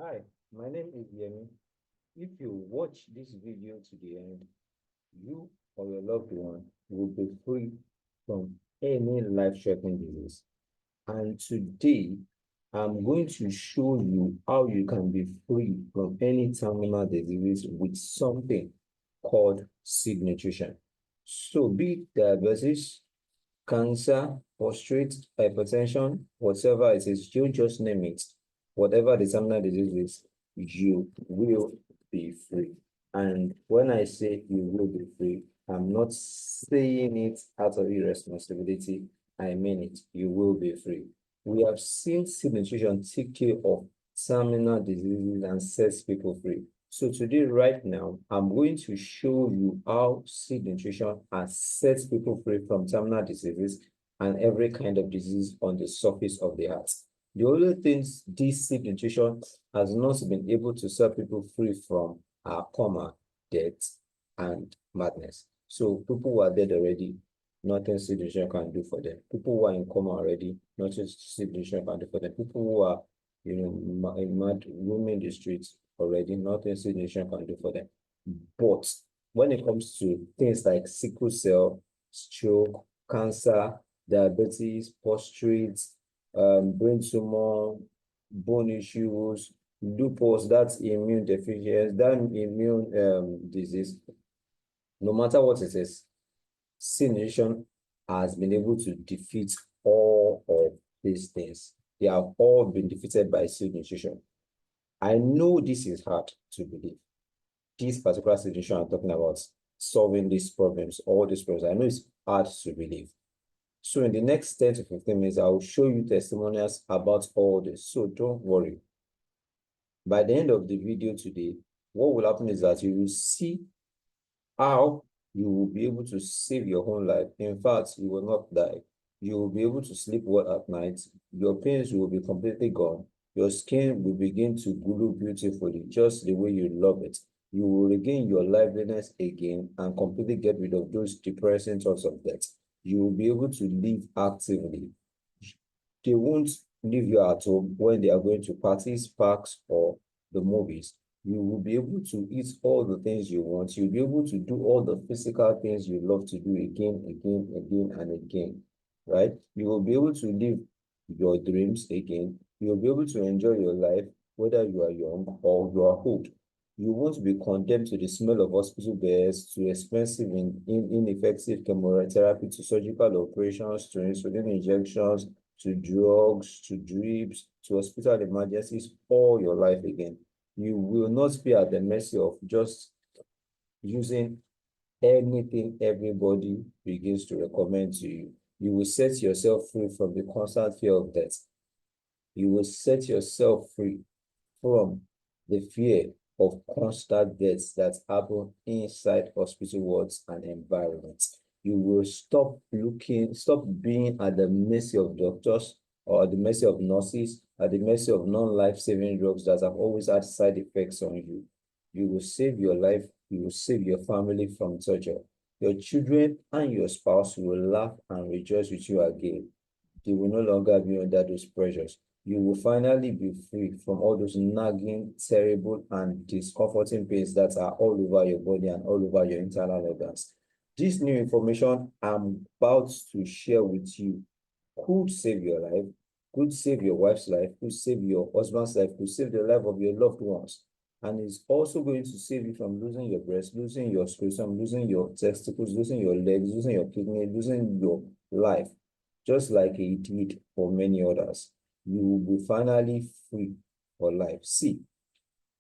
Hi, my name is Yemi. If you watch this video to the end, you or your loved one will be free from any life-threatening disease. And today, I'm going to show you how you can be free from any terminal disease with something called seed nutrition. So, be it diabetes, cancer, prostate, hypertension, whatever it is, you just name it. Whatever the terminal disease is, you will be free. And when I say you will be free, I'm not saying it out of irresponsibility. I mean it. You will be free. We have seen seed nutrition take care of terminal diseases and sets people free. So today, right now, I'm going to show you how seed nutrition has set people free from terminal diseases and every kind of disease on the surface of the earth. The only things this seed nutrition has not been able to set people free from are coma, death, and madness. So people who are dead already, nothing seed nutrition can do for them. People who are in coma already, nothing seed nutrition can do for them. People who are, mad roaming the streets already, nothing seed nutrition can do for them. But when it comes to things like sickle cell, stroke, cancer, diabetes, prostate, brain tumor, bone issues, lupus, that's immune deficiency, that immune disease, no matter what it is, seed nutrition has been able to defeat all of these things. They have all been defeated by seed nutrition. I know this is hard to believe. This particular situation I'm talking about, solving these problems, all these problems, I know it's hard to believe. So in the next 10 to 15 minutes, I will show you testimonials about all this. So don't worry. By the end of the video today, what will happen is that you will see how you will be able to save your own life. In fact, you will not die. You will be able to sleep well at night. Your pains will be completely gone. Your skin will begin to glow beautifully, just the way you love it. You will regain your liveliness again and completely get rid of those depressing thoughts of death. You will be able to live actively. They won't leave you at home when they are going to parties, parks, or the movies. You will be able to eat all the things you want. You'll be able to do all the physical things you love to do again, and again, right? You will be able to live your dreams again. You'll be able to enjoy your life, whether you are young or you are old. You won't be condemned to the smell of hospital beds, to expensive ineffective chemotherapy, to surgical operations, to insulin injections, to drugs, to drips, to hospital emergencies all your life again. You will not be at the mercy of just using anything everybody begins to recommend to you. You will set yourself free from the constant fear of death. You will set yourself free from the fear of constant deaths that happen inside hospital wards and environments. You will stop being at the mercy of doctors or at the mercy of nurses, at the mercy of non-life-saving drugs that have always had side effects on you. You will save your life. You will save your family from torture. Your children and your spouse will laugh and rejoice with you again. They will no longer be under those pressures. You will finally be free from all those nagging, terrible, and discomforting pains that are all over your body and all over your internal organs. This new information I'm about to share with you could save your life, could save your wife's life, could save your husband's life, could save the life of your loved ones. And it's also going to save you from losing your breast, losing your scrotum, losing your testicles, losing your legs, losing your kidney, losing your life, just like he did for many others. You will be finally free for life. See,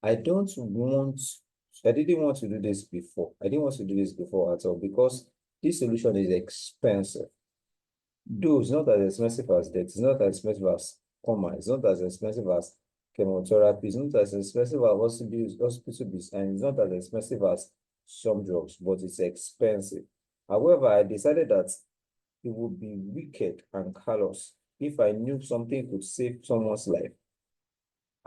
I didn't want to do this before. I didn't want to do this before at all because this solution is expensive. Though it's not as expensive as death, it's not as expensive as coma, it's not as expensive as chemotherapy, it's not as expensive as hospital bills, and it's not as expensive as some drugs, but it's expensive. However, I decided that it would be wicked and callous if I knew something could save someone's life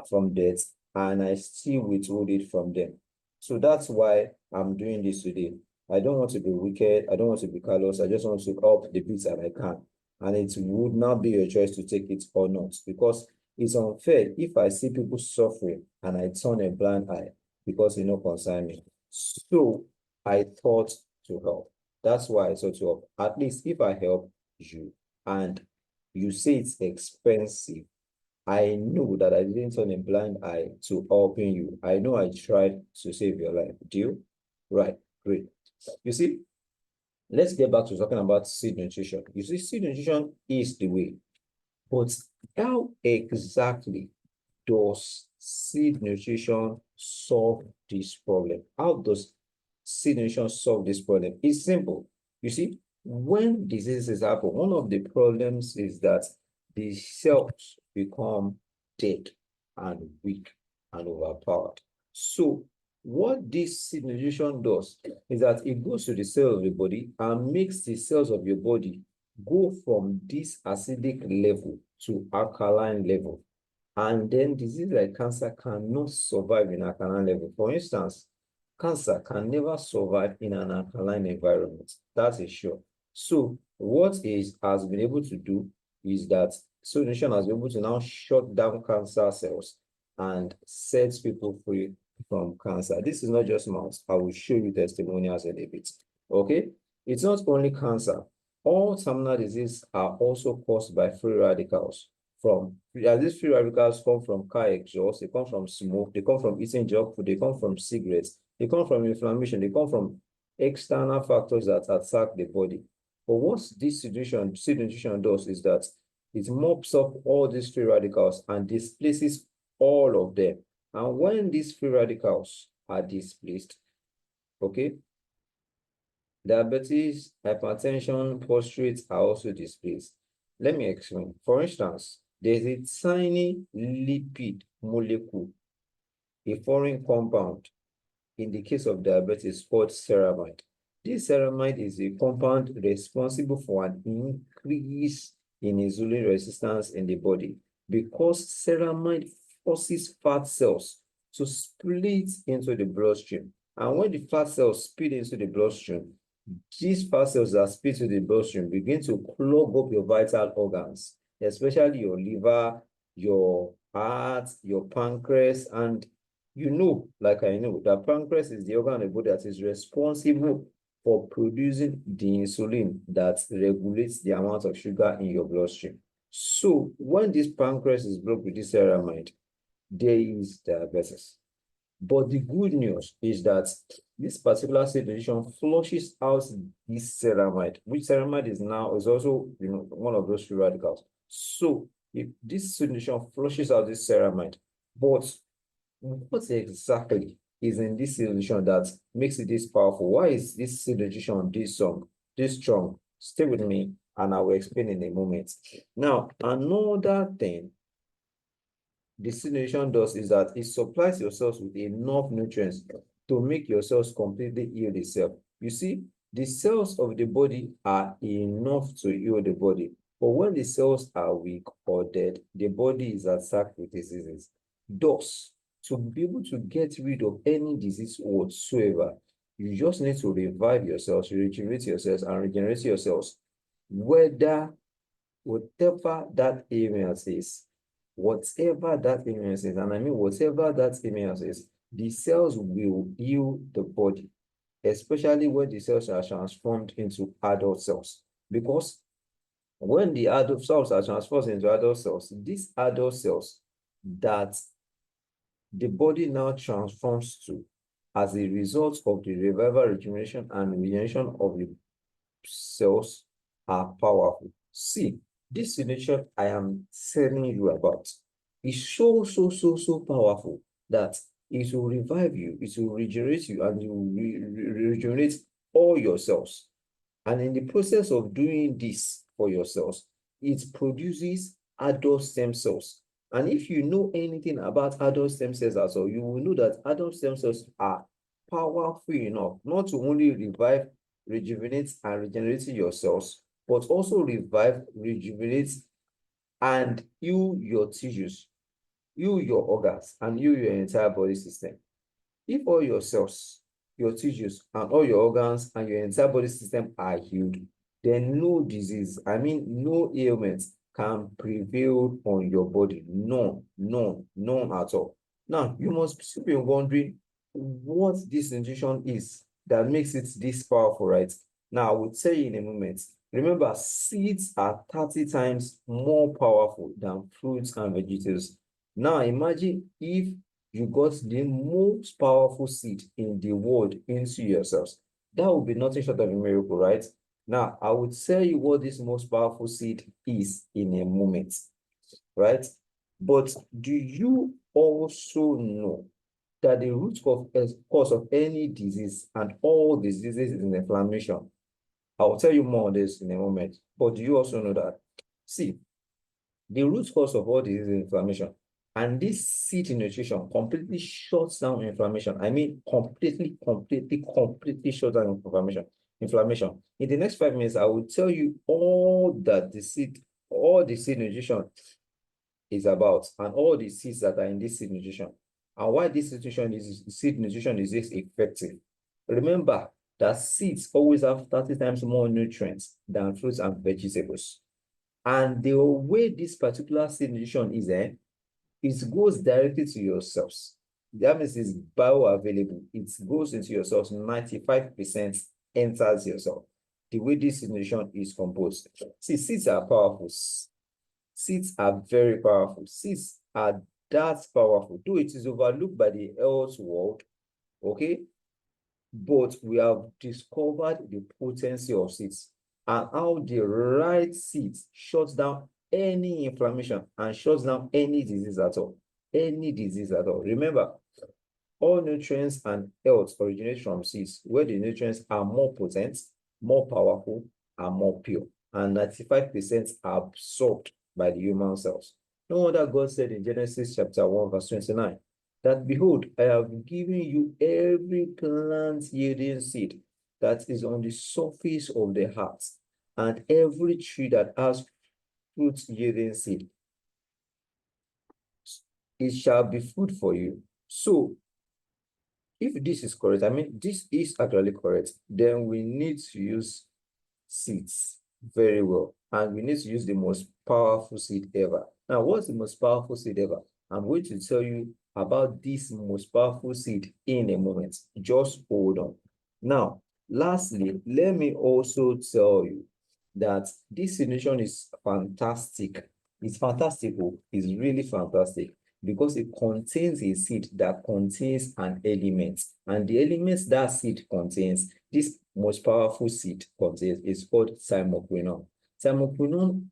from death and I still withhold it from them. So that's why I'm doing this today. I don't want to be wicked. I don't want to be callous. I just want to help the bits that I can. And it would not be your choice to take it or not, because It's unfair if I see people suffering and I turn a blind eye because it no concern me. So I thought to help. That's why I thought to help. At least if I help you and you say it's expensive, I know that I didn't turn a blind eye to helping you. I know I tried to save your life. Deal? Right. Great. You see, let's get back to talking about seed nutrition. You see, seed nutrition is the way. But how exactly does seed nutrition solve this problem? How does seed nutrition solve this problem? It's simple. You see, when diseases happen, one of the problems is that the cells become dead and weak and overpowered. So what this seed nutrition does is that it goes to the cell of the body and makes the cells of your body go from this acidic level to alkaline level. And then disease like cancer cannot survive in alkaline level. For instance, cancer can never survive in an alkaline environment. That is sure. So what is has been able to do is that solution has been able to now shut down cancer cells and sets people free from cancer. This is not just mouse. I will show you testimonials in a bit. Okay? It's not only cancer. All terminal diseases are also caused by free radicals from, as these free radicals come from car exhaust, they come from smoke, they come from eating junk food, they come from cigarettes, they come from inflammation, they come from external factors that attack the body. But what this seed nutrition does is that it mops up all these free radicals and displaces all of them. And when these free radicals are displaced, okay, diabetes, hypertension, prostrates are also displaced. Let me explain. For instance, there's a tiny lipid molecule, a foreign compound, in the case of diabetes called ceramide. This ceramide is a compound responsible for an increase in insulin resistance in the body because ceramide forces fat cells to split into the bloodstream. And when the fat cells split into the bloodstream, these fat cells that split to the bloodstream begin to clog up your vital organs, especially your liver, your heart, your pancreas, and you know, like I know, that pancreas is the organ of the body that is responsible for producing the insulin that regulates the amount of sugar in your bloodstream. So when this pancreas is blocked with this ceramide, there is diabetes. But the good news is that this particular situation flushes out this ceramide, which ceramide is also one of those free radicals. So if this solution flushes out this ceramide, but what exactly is in this solution that makes it this powerful? Why is this solution this strong? Stay with me and I will explain in a moment. Now, another thing the solution does is that it supplies your cells with enough nutrients to make your cells completely heal itself. You see, the cells of the body are enough to heal the body. But when the cells are weak or dead, the body is attacked with diseases. Thus, to be able to get rid of any disease whatsoever, you just need to revive your cells, regenerate your cells, and regenerate your cells, whatever that illness is. Whatever that illness is, and I mean whatever that illness is, the cells will heal the body, especially when the cells are transformed into adult cells. Because when the adult cells are transformed into adult cells, these adult cells that the body now transforms to as a result of the revival, regeneration, and regeneration of the cells are powerful. See, this signature I am telling you about is so powerful that it will revive you, it will regenerate you, and you will regenerate all your cells. And in the process of doing this for your cells, it produces adult stem cells. And if you know anything about adult stem cells as well, you will know that adult stem cells are powerful enough not to only revive, rejuvenate, and regenerate your cells, but also revive, rejuvenate, and heal your tissues, heal your organs, and heal your entire body system. If all your cells, your tissues, and all your organs and your entire body system are healed, then no disease, I mean no ailments can prevail on your body. None, none, none at all. Now, you must still be wondering what this nutrition is that makes it this powerful, right? Now, I will tell you in a moment. Remember, seeds are 30 times more powerful than fruits and vegetables. Now, imagine if you got the most powerful seed in the world into yourselves. That would be nothing short of a miracle, right? Now, I will tell you what this most powerful seed is in a moment, right? But do you also know that the root cause of any disease and all diseases is inflammation? I will tell you more on this in a moment. But do you also know that? See, the root cause of all disease is inflammation. And this seed in nutrition completely shuts down inflammation. I mean, completely shuts down inflammation. Inflammation. In the next 5 minutes, I will tell you all the seed nutrition is about, and all the seeds that are in this seed nutrition, and why this seed nutrition is this effective. Remember that seeds always have 30 times more nutrients than fruits and vegetables. And the way this particular seed nutrition is, it goes directly to your cells. That means it's bioavailable. It goes into your cells, 95% enters your cell. The way this seed nutrition is composed. See, seeds are powerful. Seeds are very powerful. Seeds are that powerful. Though it is overlooked by the health world, okay? But we have discovered the potency of seeds and how the right seeds shuts down any inflammation and shuts down any disease at all. Any disease at all. Remember, all nutrients and health originate from seeds, where the nutrients are more potent, more powerful, and more pure. And 95% are absorbed by the human cells. No wonder God said in Genesis chapter 1, verse 29, that behold, I have given you every plant yielding seed that is on the surface of the heart, and every tree that has fruit yielding seed. It shall be food for you. So, if this is correct, I mean, this is actually correct, then we need to use seeds very well. And we need to use the most powerful seed ever. Now, what's the most powerful seed ever? I'm going to tell you about this most powerful seed in a moment. Just hold on. Now, lastly, let me also tell you that this solution is fantastic. It's fantastical. It's really fantastic because it contains a seed that contains an element. And the elements that seed contains, this most powerful seed contains, is called thymoquinone. Thymoquinone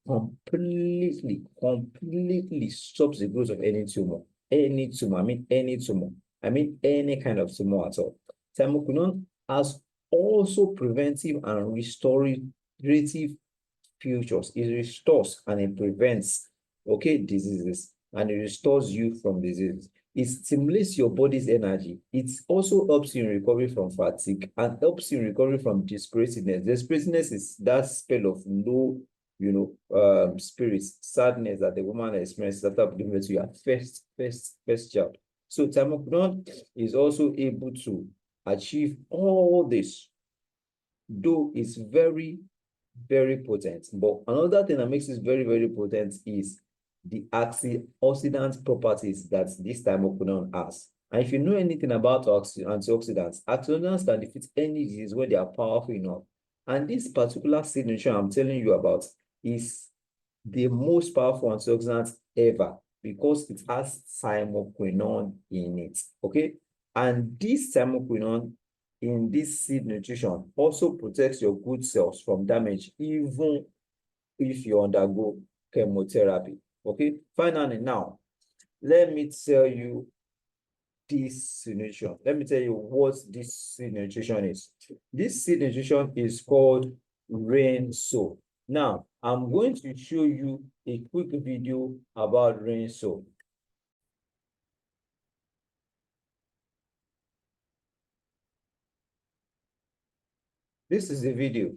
completely stops the growth of any tumor. Any tumor, I mean any tumor. I mean any kind of tumor at all. Thymoquinone has also preventive and restorative features. It restores and it prevents, okay, diseases, and it restores you from diseases. It stimulates your body's energy. It also helps you in recovery from fatigue and helps you in recovery from dispiritiness. Dispiritiness is that spell of low, spirits, sadness that the woman experiences after giving birth to your first child. So thymoquinone is also able to achieve all this, though it's very potent. But another thing that makes it very potent is the antioxidant properties that this thymoquinone has. And if you know anything about antioxidants, antioxidants can defeat any disease when they are powerful enough. And this particular signature I'm telling you about is the most powerful antioxidant ever because it has thymoquinone in it. Okay, and this thymoquinone in this seed nutrition also protects your good cells from damage, even if you undergo chemotherapy. Okay, finally, now let me tell you this seed nutrition. Let me tell you what this seed nutrition is. This seed nutrition is called Rain-So. Now, I'm going to show you a quick video about Rain-So. This is the video.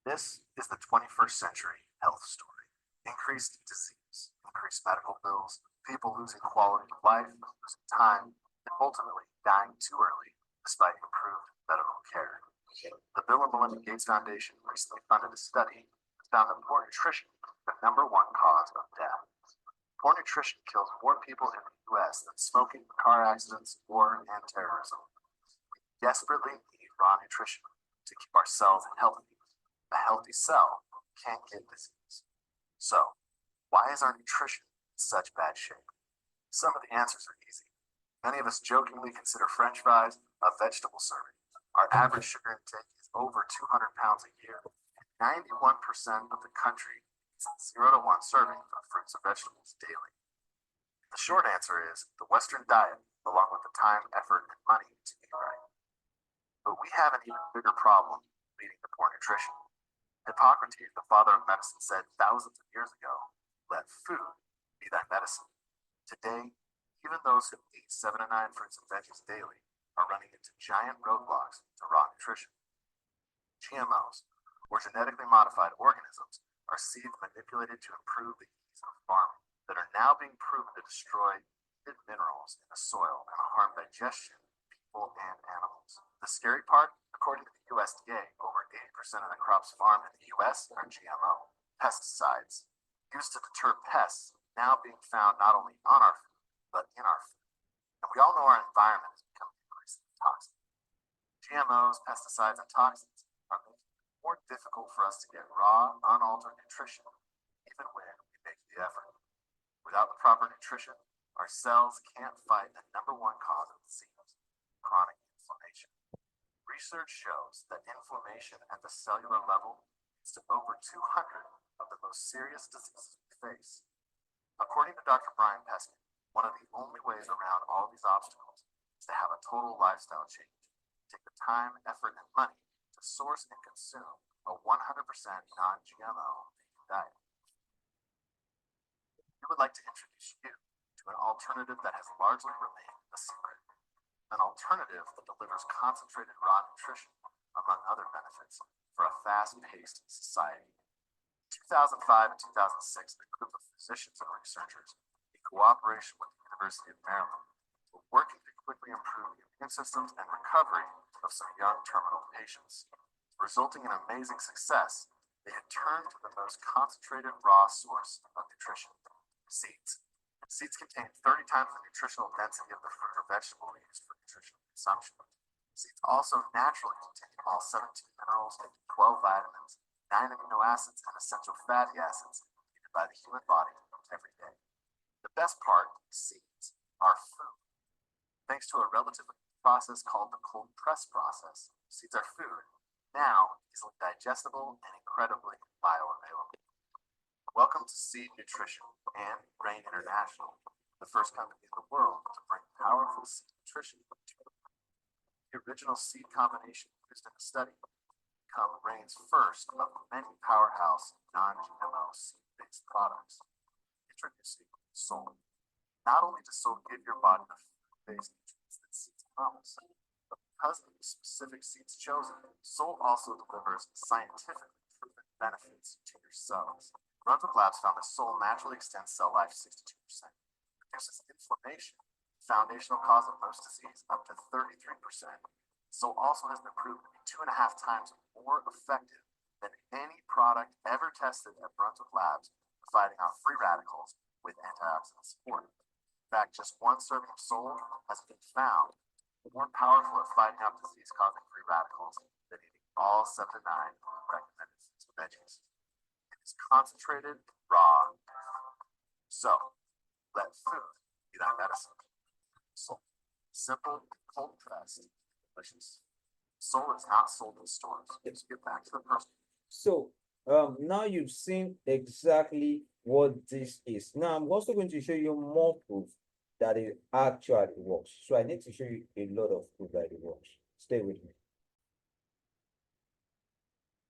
This is the 21st century health story. Increased disease, increased medical bills, people losing quality of life, losing time, and ultimately dying too early despite improved medical care. The Bill and Melinda Gates Foundation recently funded a study that found that poor nutrition is the #1 cause of death. Poor nutrition kills more people in the US than smoking, car accidents, war, and terrorism. We desperately need raw nutrition to keep our cells healthy. A healthy cell can't get disease. So, why is our nutrition in such bad shape? Some of the answers are easy. Many of us jokingly consider French fries a vegetable serving. Our average sugar intake is over 200 pounds a year, and 91% of the country eats 0 to 1 serving of fruits and vegetables daily. The short answer is the Western diet, along with the time, effort, and money to eat right. But we have an even bigger problem leading to poor nutrition. Hippocrates, the father of medicine, said thousands of years ago, "Let food be thy medicine." Today, even those who eat 7 to 9 fruits and veggies daily are running into giant roadblocks to raw nutrition. GMOs, or genetically modified organisms, are seeds manipulated to improve the ease of farming that are now being proven to destroy needed minerals in the soil and harm digestion, people, and animals. The scary part, according to the USDA, over 80% of the crops farmed in the US are GMO. Pesticides, used to deter pests, now being found not only on our food, but in our food. And we all know our environment is becoming increasingly toxic. GMOs, pesticides, and toxins are making it more difficult for us to get raw, unaltered nutrition, even when we make the effort. Without the proper nutrition, our cells can't fight the #1 cause of disease, chronic inflammation. Research shows that inflammation at the cellular level leads to over 200 of the most serious diseases we face. According to Dr. Brian Peskin, one of the only ways around all these obstacles is to have a total lifestyle change. Take the time, effort, and money to source and consume a 100% non-GMO vegan diet. We would like to introduce you to an alternative that has largely remained a secret. An alternative that delivers concentrated raw nutrition, among other benefits, for a fast-paced society. In 2005 and 2006, a group of physicians and researchers, in cooperation with the University of Maryland, were working to quickly improve the immune systems and recovery of some young terminal patients. Resulting in amazing success, they had turned to the most concentrated raw source of nutrition: seeds. Seeds contain 30 times the nutritional density of the fruit or vegetable used for nutritional consumption. Seeds also naturally contain all 17 minerals, 12 vitamins, 9 amino acids, and essential fatty acids needed by the human body every day. The best part, seeds are food. Thanks to a relatively new process called the cold press process, seeds are food, now easily digestible and incredibly bioavailable. Welcome to Seed Nutrition and Grain International, the first company in the world to bring powerful seed nutrition to the market. The original seed combination used in the study become Grain's first of many powerhouse non-GMO seed-based products. Introducing Soul. Not only does Soul give your body the food-based nutrients that seeds promise, but because of the specific seeds chosen, Soul also delivers scientifically proven benefits to your cells. Brunswick Labs found that Soul naturally extends cell life 62%, reduces inflammation, foundational cause of most disease, up to 33%. Soul also has been proven to be 2.5 times more effective than any product ever tested at Brunswick Labs for fighting off free radicals with antioxidant support. In fact, just 1 serving of Soul has been found more powerful at fighting off disease-causing free radicals than eating all 7 to 9 recommended fruits and veggies. Is concentrated, raw. So, let food be thy medicine. Soul. Simple, cold pressed, delicious. Soul is not sold in stores. Let's get back to the person. So, now you've seen exactly what this is. Now, I'm also going to show you more proof that it actually works. So, I need to show you a lot of proof that it works. Stay with me.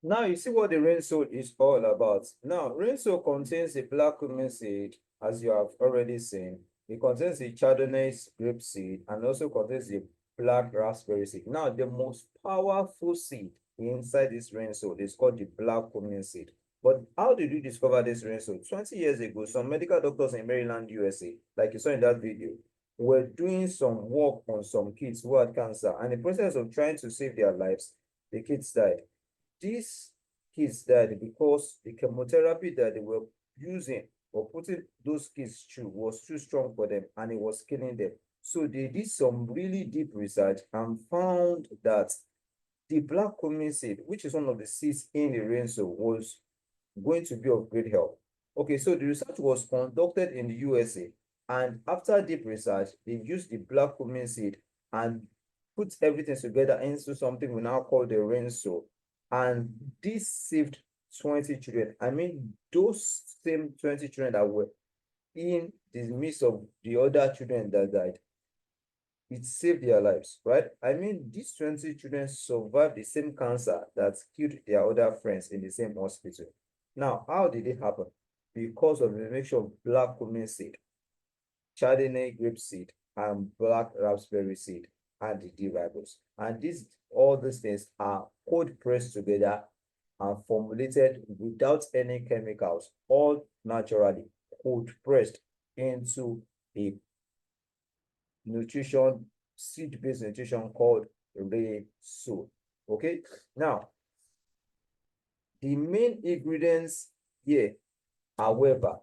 Now you see what the Rinso is all about. Now, Rinso contains a black cumin seed, as you have already seen. It contains the Chardonnay grape seed and also contains the black raspberry seed. Now, the most powerful seed inside this rinso is called the black cumin seed. But how did you discover this rinso? 20 years ago, some medical doctors in Maryland, USA, like you saw in that video, were doing some work on some kids who had cancer, and in the process of trying to save their lives, the kids died. These kids died because the chemotherapy that they were using or putting those kids through was too strong for them, and it was killing them. So they did some really deep research and found that the black cumin seed, which is one of the seeds in the rinso, was going to be of great help. Okay, so the research was conducted in the USA, and after deep research, they used the black cumin seed and put everything together into something we now call the rinso. And this saved 20 children. I mean, those same 20 children that were in the midst of the other children that died, it saved their lives, right? I mean, these 20 children survived the same cancer that killed their other friends in the same hospital. Now, how did it happen? Because of the mixture of black cumin seed, chardonnay grape seed, and black raspberry seed, and the D-ribose. And all these things are cold pressed together and formulated without any chemicals, all naturally cold pressed into a nutrition, seed-based nutrition called Rinso. Okay, now the main ingredients here, however,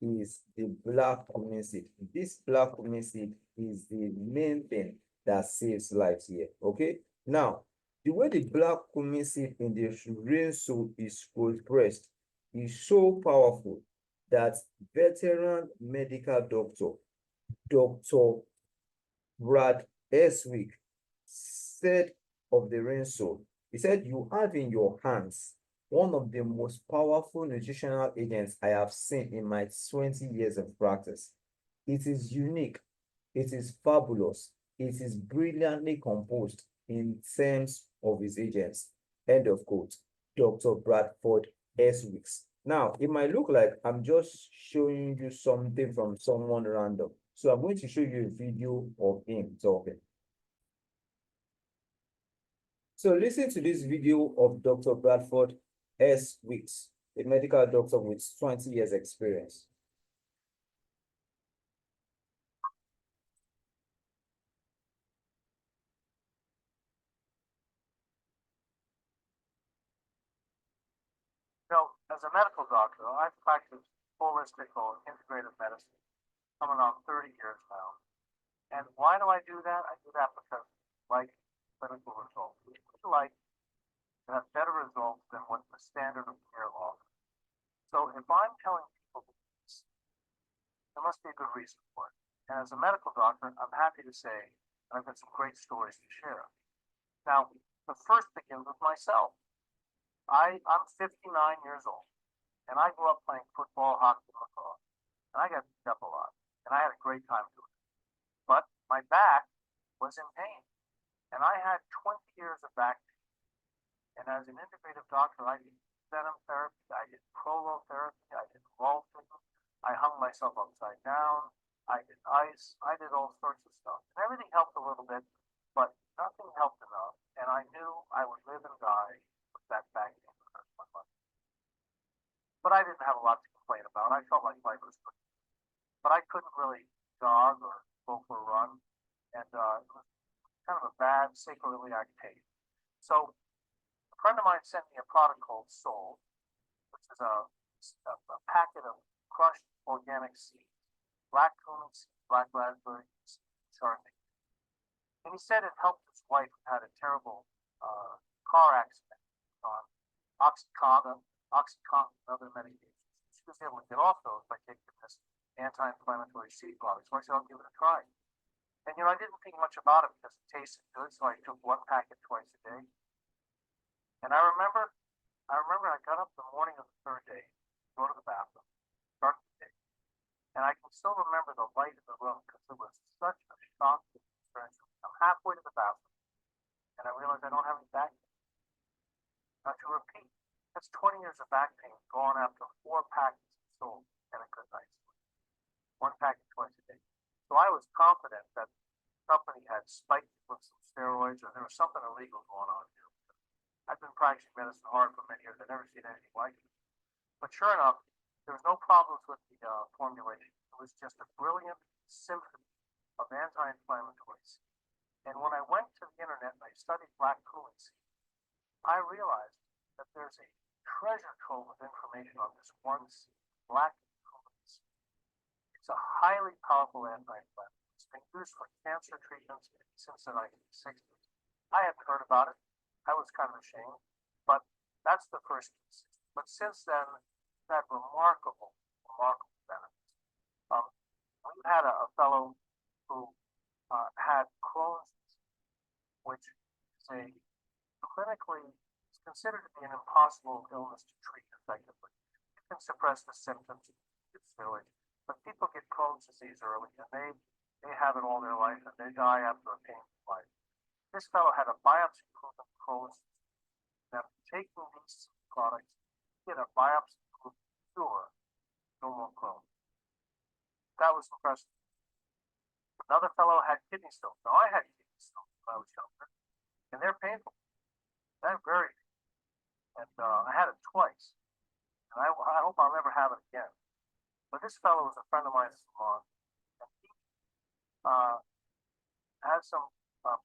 is the black cumin seed. This black cumin seed is the main thing that saves lives here. Okay, now the way the black cumin seed in the rinso is cold pressed is so powerful that veteran medical doctor, Dr. Brad Eswick, said of the rinso, he said, "You have in your hands one of the most powerful nutritional agents I have seen in my 20 years of practice. It is unique, it is fabulous, it is brilliantly composed in terms of its agents." End of quote. Dr. Bradford Eswicks. Now, it might look like I'm just showing you something from someone random. So I'm going to show you a video of him talking. So listen to this video of Dr. Bradford S. Weeks, a medical doctor with 20 years experience. So, as a medical doctor, I've practiced holistic or integrative medicine coming on 30 years now. And why do I do that? I do that because I like clinical results. I like to have better results than what the standard of care offers. So if I'm telling people this, there must be a good reason for it. And as a medical doctor, I'm happy to say that I've got some great stories to share. Now, the first begins with myself. I'm 59 years old, and I grew up playing football, hockey, and lacrosse, and I got beat up a lot, and I had a great time doing it. But my back was in pain, and I had 20 years of back pain. And as an integrative doctor, I did venom therapy, I did prolotherapy, I did vaulting, I hung myself upside down, I did ice, I did all sorts of stuff. And everything helped a little bit, but nothing helped enough. And I knew I would live and die with that back pain for the rest of my life. But I didn't have a lot to complain about. I felt like life was good. But I couldn't really jog or go for a run. And it was kind of a bad sacroiliac pain. So a friend of mine sent me a product called Soul, which is a packet of crushed organic seeds, black cumin seeds, black raspberry seeds, chardonnay. And he said it helped his wife who had a terrible car accident on Oxycontin, and other medications. She was able to get off those by taking this anti-inflammatory seed product. So I said, I'll give it a try. And I didn't think much about it because it tasted good, so I took one packet twice a day. And I remember I got up the morning of the third day, go to the bathroom, start the day. And I can still remember the light in the room because it was such a shock experience. I'm halfway to the bathroom, and I realized I don't have any back pain. Now to repeat, that's 20 years of back pain gone after 4 packets of Soul and a good night's sleep. One packet twice a day. So I was confident that the company had spiked with some steroids or there was something illegal going on here. I've been practicing medicine hard for many years. I've never seen anything like it. But sure enough, there was no problems with the formulation. It was just a brilliant symphony of anti-inflammatories. And when I went to the internet and I studied black cumin seed, I realized that there's a treasure trove of information on this one seed, black cumin seed. It's a highly powerful anti-inflammatory. It's been used for cancer treatments since the 1960s. I hadn't heard about it. I was kind of ashamed, but that's the first piece. But since then, it's had remarkable benefits. We had a fellow who had Crohn's disease, which is a clinically it's considered to be an impossible illness to treat effectively. You can suppress the symptoms with steroids, but people get Crohn's disease early, and they have it all their life, and they die after a painful life. This fellow had a biopsy-proven Crohn's disease. Now, taking these products, he had a biopsy-proven cure, no more Crohn's. That was impressive. Another fellow had kidney stones. Now, I had kidney stones when I was younger, and they're painful. They're very painful. And I had it twice. And I hope I'll never have it again. But this fellow was a friend of mine, and he had some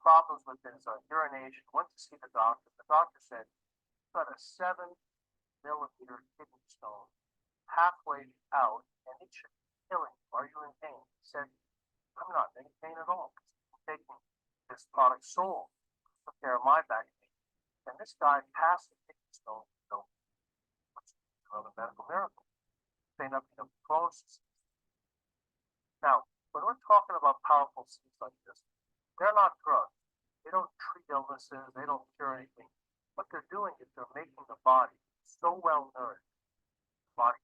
problems with his urination. Went to see the doctor. The doctor said, "You've got a 7-millimeter kidney stone halfway out, and it should be killing you. Are you in pain?" He said, "I'm not in pain at all. I'm taking this product sold to take care of my back pain." And this guy passed the kidney stone, which is another medical miracle. They end up in Crohn's disease. Now, when we're talking about powerful seeds like this, they're not drugs. They don't treat illnesses. They don't cure anything. What they're doing is they're making the body so well nourished. The body.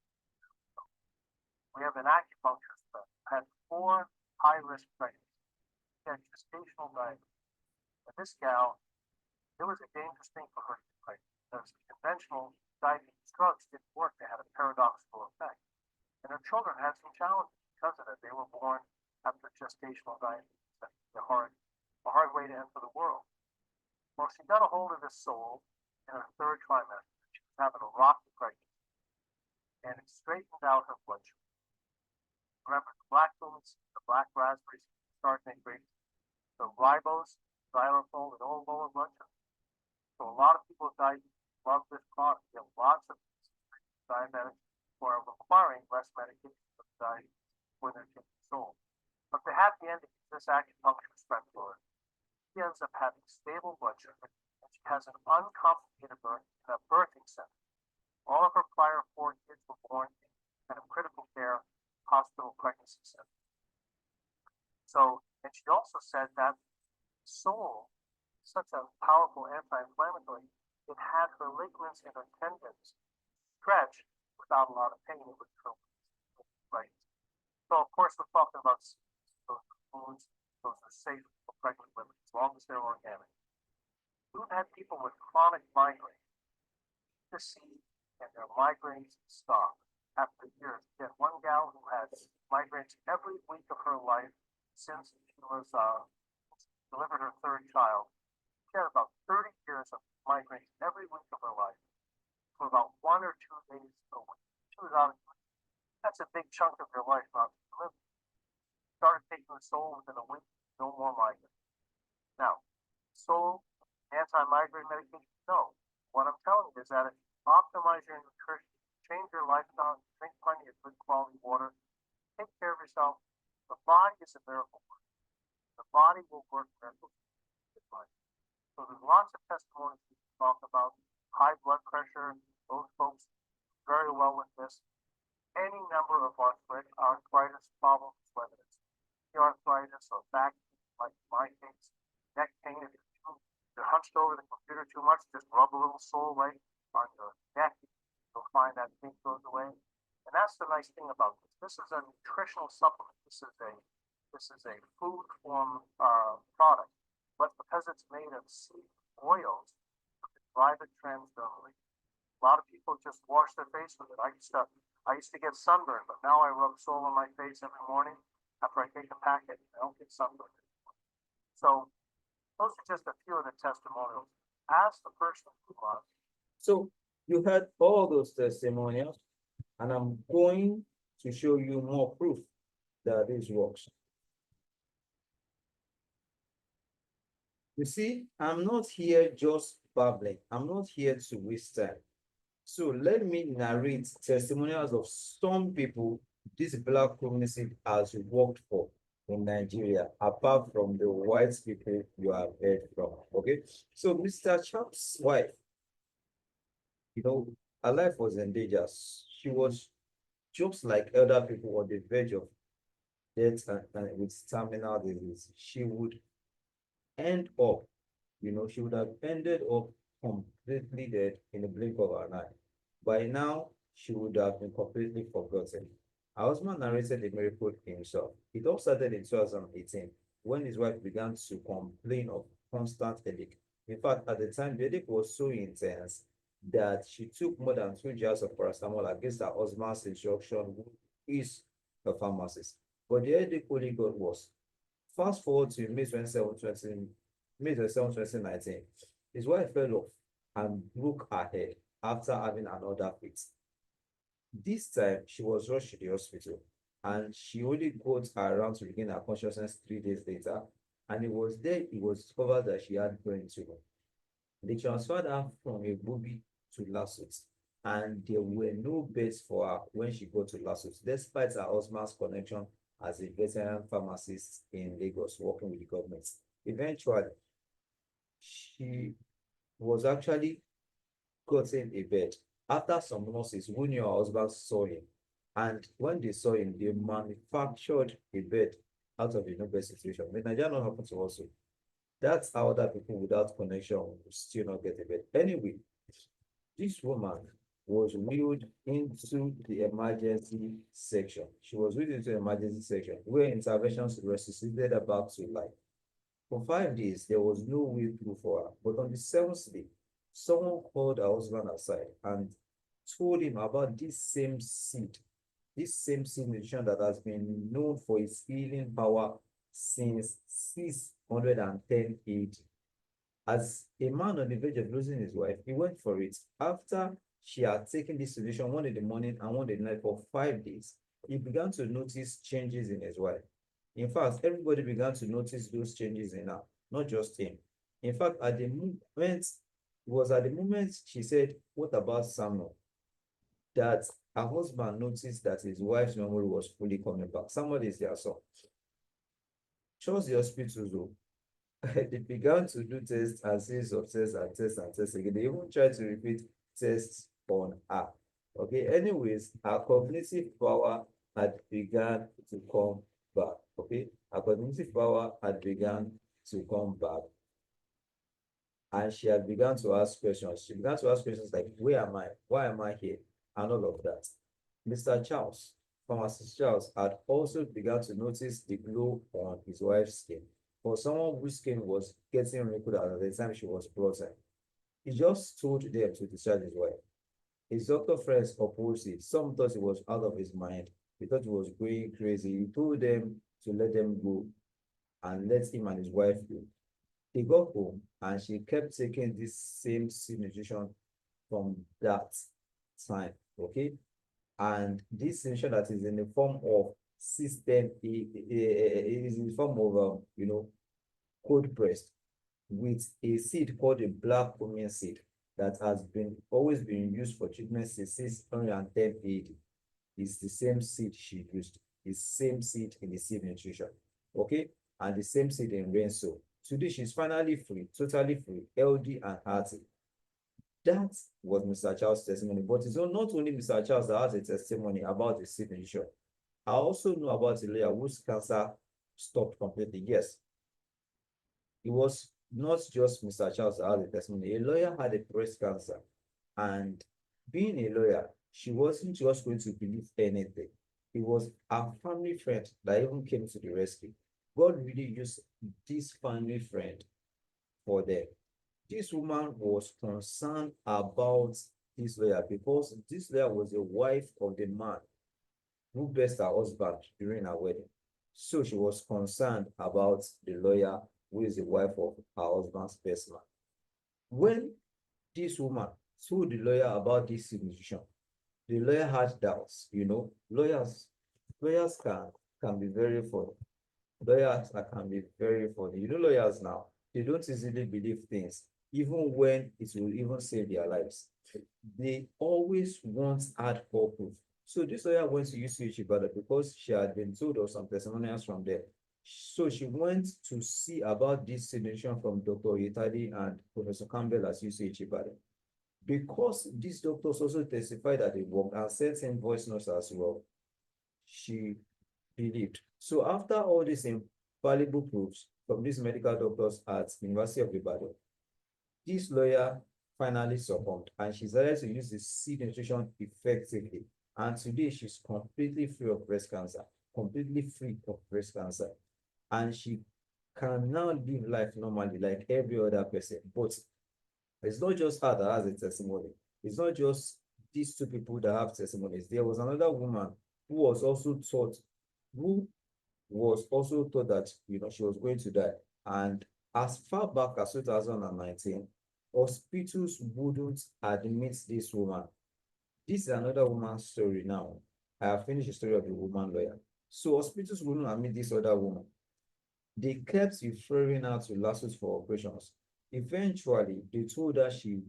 We have an acupuncturist that had 4 high-risk pregnancies. She had gestational diabetes. And this gal, it was a dangerous thing for her to get pregnant because conventional diabetes drugs didn't work. They had a paradoxical effect. And her children had some challenges because of it. They were born after gestational diabetes. That's a hard way to enter the world. Well, she got a hold of this soul in her 3rd trimester. She was having a rocky pregnancy, and it straightened out her blood sugar. Remember, the black foods, the black raspberries, sardonic grapes, the ribose, xylitol, and all lower blood sugar. So a lot of people with diabetes love this product. There are lots of diabetics who are requiring less medication for diabetes when they're taking sold. But the happy ending is this acupuncturist friend of yours. She ends up having stable blood sugar, and she has an uncomplicated birth in a birthing center. All of her prior 4 kids were born in kind of critical care hospital pregnancy center. So, and she also said that Soul, such a powerful anti-inflammatory, it had her ligaments and her tendons stretch without a lot of pain. It would feel right. So, of course, we're talking about those foods. Those are safe for pregnant women as long as they're organic. We've had people with chronic migraines to see, and their migraines stop after years. We had one gal who had migraines every week of her life since she was delivered her 3rd child. She had about 30 years of migraines every week of her life for about 1 or 2 days a week. She was out of that's a big chunk of your life not to live. Started taking the soul within a week, no more migraine. Now, soul, anti-migraine medication, no. What I'm telling you is that if you optimize your nutrition, change your lifestyle, drink plenty of good quality water, take care of yourself, the body is a miracle. The body will work miracles. So there's lots of testimonies we can talk about. High blood pressure, those folks very well with this. Any number of arthritis problems, whether it's arthritis or back pain, like my case, neck pain, if you're hunched over the computer too much, just rub a little soul right on your neck. You'll find that pain goes away. And that's the nice thing about this. This is a nutritional supplement. This is a food form product, but because it's made of seed oils, you can drive it transdermally. A lot of people just wash their face with it. I used to get sunburned, but now I rub Soul on my face every morning after I take a packet. I don't get sunburned anymore. So those are just a few of the testimonials. ask the person who was. So you heard all those testimonials, and I'm going to show you more proof that this works. You see, I'm not here just babbling. I'm not here to waste time. So let me narrate testimonials of some people this black community has worked for in Nigeria, apart from the white people you have heard from. Okay. So Mr. Champ's wife, her life was in danger. She was just like elder people on the verge of death and with terminal disease. She would end up, she would have ended up completely dead in a blink of an eye. By now, she would have been completely forgotten. Her husband narrated the miracle himself. It all started in 2018 when his wife began to complain of constant headache. In fact, at the time, the headache was so intense that she took more than 2 jars of paracetamol against her husband's instruction, who is a pharmacist. But the headache only got worse. Fast forward to May 27, 2019, his wife fell off and broke her head after having another fit. This time, she was rushed to the hospital and she only got around to regain her consciousness 3 days later. And it was discovered that she had brain tumor. They transferred her from a Bobi to Lasut, and there were no beds for her when she got to Lasut, despite her husband's connection as a veteran pharmacist in Lagos working with the government. Eventually, she was actually gotten a bed after some nurses who knew her husband saw him. And when they saw him, they manufactured a bed out of a no bed situation. But Nigeria not happen to us. That's how other people without connection will still not get a bed. Anyway, this woman was wheeled into the emergency section. She was wheeled into the emergency section where interventions resuscitated her back to life. For 5 days, there was no way through for her. But on the 7th day, someone called her husband aside and told him about this same seed nutrition that has been known for its healing power since 610 AD. As a man on the verge of losing his wife, he went for it. After she had taken this solution one in the morning and one in the night for 5 days, he began to notice changes in his wife. In fact, everybody began to notice those changes in her, not just him. In fact, at the moment she said, "What about Samuel?" that her husband noticed that his wife's memory was fully coming back. Somebody is their son. Trust the hospitals though. They began to do tests and series of tests and tests and tests again. They even tried to repeat tests on her. Okay, anyways, her cognitive power had begun to come back. Okay, her cognitive power had begun to come back. And she had begun to ask questions. She began to ask questions like, where am I? Why am I here? And all of that. Mr. Charles, Pharmacist Charles, had also begun to notice the glow on his wife's skin. For someone whose skin was getting wrinkled at the time she was brought in, he just told them to discharge his wife. His doctor friends opposed it. Some thought he was out of his mind. They thought he was going crazy. He told them to let them go and let him and his wife go. They got home and she kept taking this same seed nutrition from that time. Okay. And this nutrition that is in the form of system, it is in the form of cold pressed with a seed called a black cumin seed that has always been used for treatment since 610 AD. It's the same seed she used. It's the same seed in the seed nutrition. Okay, and the same seed in Renso. Today she's finally free, totally free, healthy and hearty. That was Mr. Charles' testimony. But it's not only Mr. Charles that has a testimony about the seed nutrition. I also know about a lawyer whose cancer stopped completely. Yes, it was not just Mr. Charles that had a testimony. A lawyer had a breast cancer, and being a lawyer, she wasn't just going to believe anything. It was a family friend that even came to the rescue. God really used this family friend for them. This woman was concerned about this lawyer because this lawyer was the wife of the man who blessed her husband during her wedding. So she was concerned about the lawyer who is the wife of her husband's best man. When this woman told the lawyer about this situation, the lawyer had doubts. Lawyers can be very funny. Lawyers can be very funny. Lawyers now, they don't easily believe things, even when it will even save their lives. They always want hardcore proof. So this lawyer went to UCH Ibadan because she had been told of some testimonials from there. So she went to see about this situation from Dr. Yetadi and Professor Campbell at UCH Ibadan. Because these doctors also testified that they worked and sent in voice notes as well, she believed. So after all these infallible proofs from these medical doctors at University of Ibadan, this lawyer finally succumbed and she started to use the seed nutrition effectively. And today she's completely free of breast cancer, completely free of breast cancer. And she can now live life normally like every other person. But it's not just her that has a testimony. It's not just these two people that have testimonies. There was another woman who was also taught, who was also told that she was going to die. And as far back as 2019, hospitals wouldn't admit this woman. This is another woman's story now. I have finished the story of the woman lawyer. So hospitals wouldn't admit this other woman. They kept referring her to lawsuits for operations. Eventually, they told her she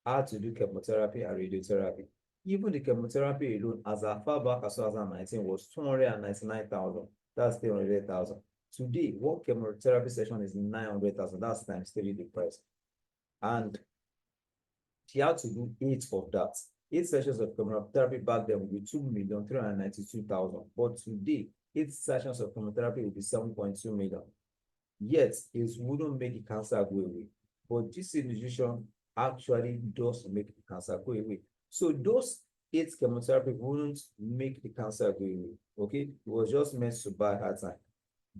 had to do chemotherapy and radiotherapy. Even the chemotherapy alone, as far back as 2019, was 299,000. That's 300,000. Today, one chemotherapy session is 900,000. That's times 3 the price. And she had to do 8 of that. 8 sessions of chemotherapy back then would be 2,392,000. But today, 8 sessions of chemotherapy will be 7.2 million. Yet, it wouldn't make the cancer go away. But this nutrition actually does make the cancer go away. So those 8 chemotherapy wouldn't make the cancer go away. Okay, it was just meant to buy her time.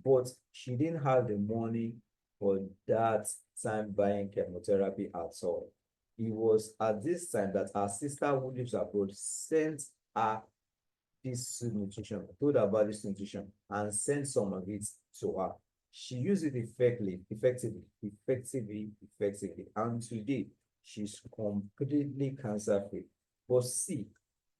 But she didn't have the money for that time buying chemotherapy at all. It was at this time that her sister who lives abroad sent her this nutrition, told her about this nutrition, and sent some of it to her. She used it effectively, and today she's completely cancer-free. But see,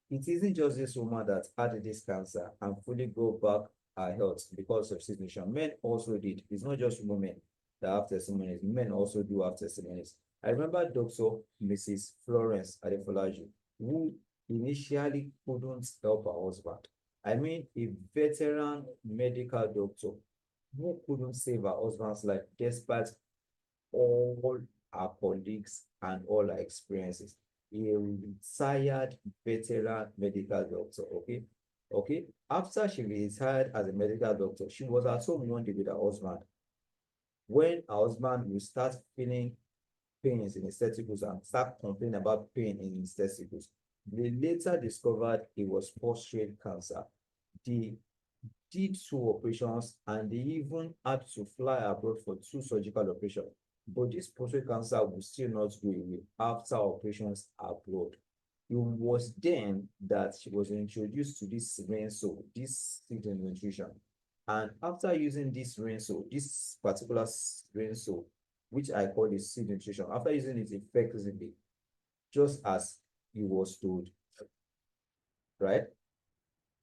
it isn't just this woman that had this cancer and fully go back her health because of this nutrition. Men also did. It's not just women that have testimonies. Men also do have testimonies. I remember Dr. Mrs. Florence Adefolaju, who initially couldn't help her husband. I mean, a veteran medical doctor who couldn't save her husband's life despite all her colleagues and all her experiences. A retired veteran medical doctor, okay? After she retired as a medical doctor, she was at home one day with her husband. When her husband will start feeling pains in his testicles and start complaining about pain in his testicles, they later discovered it was prostate cancer. They did 2 operations and they even had to fly abroad for 2 surgical operations. But this prostate cancer will still not go away after operations abroad. It was then that she was introduced to this Renso, this seed nutrition. And after using this Renso, this particular Renso, which I call the seed nutrition, after using it effectively, just as he was told, right?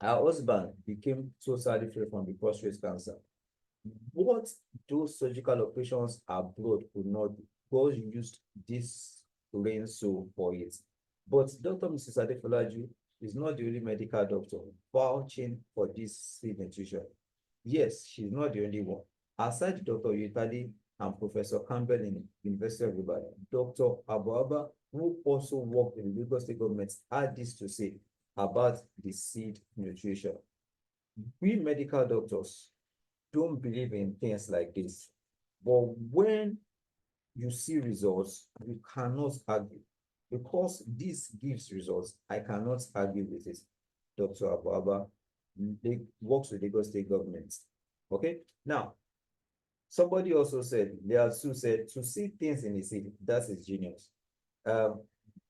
Her husband became totally free from the prostate cancer. What those surgical operations abroad could not do, God used this Renso for it. But Dr. Mrs. Adefolaju is not the only medical doctor vouching for this seed nutrition. Yes, she's not the only one. Aside Dr. Yetadi and Professor Campbell in University of Ibadan, Dr. Abuaba, who also worked in the Lagos State government, had this to say about the seed nutrition. We medical doctors don't believe in things like this. But when you see results, you cannot argue. Because this gives results, I cannot argue with it. Dr. Abuaba works with Lagos State government. Okay? Now, somebody also said, Leasu said, to see things in the city, that is genius.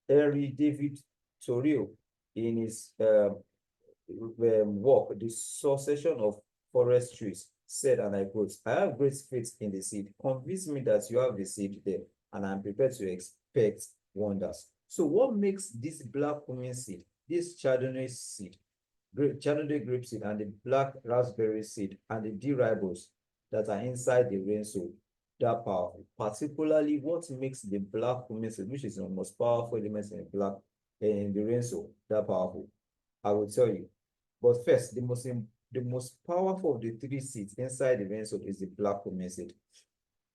Henry David Thoreau, in his work, The Succession of Forest Trees, said, and I quote, I have great faith in the seed. Convince me that you have the seed there. and I'm prepared to expect wonders. So what makes this black cumin seed, this chardonnay seed, chardonnay grape seed, and the black raspberry seed, and the D-ribose that are inside the rain soul that powerful? Particularly, what makes the black cumin seed, which is the most powerful element in the rain soul, that powerful? I will tell you. But first, the most powerful of the three seeds inside the rain soul is the black cumin seed.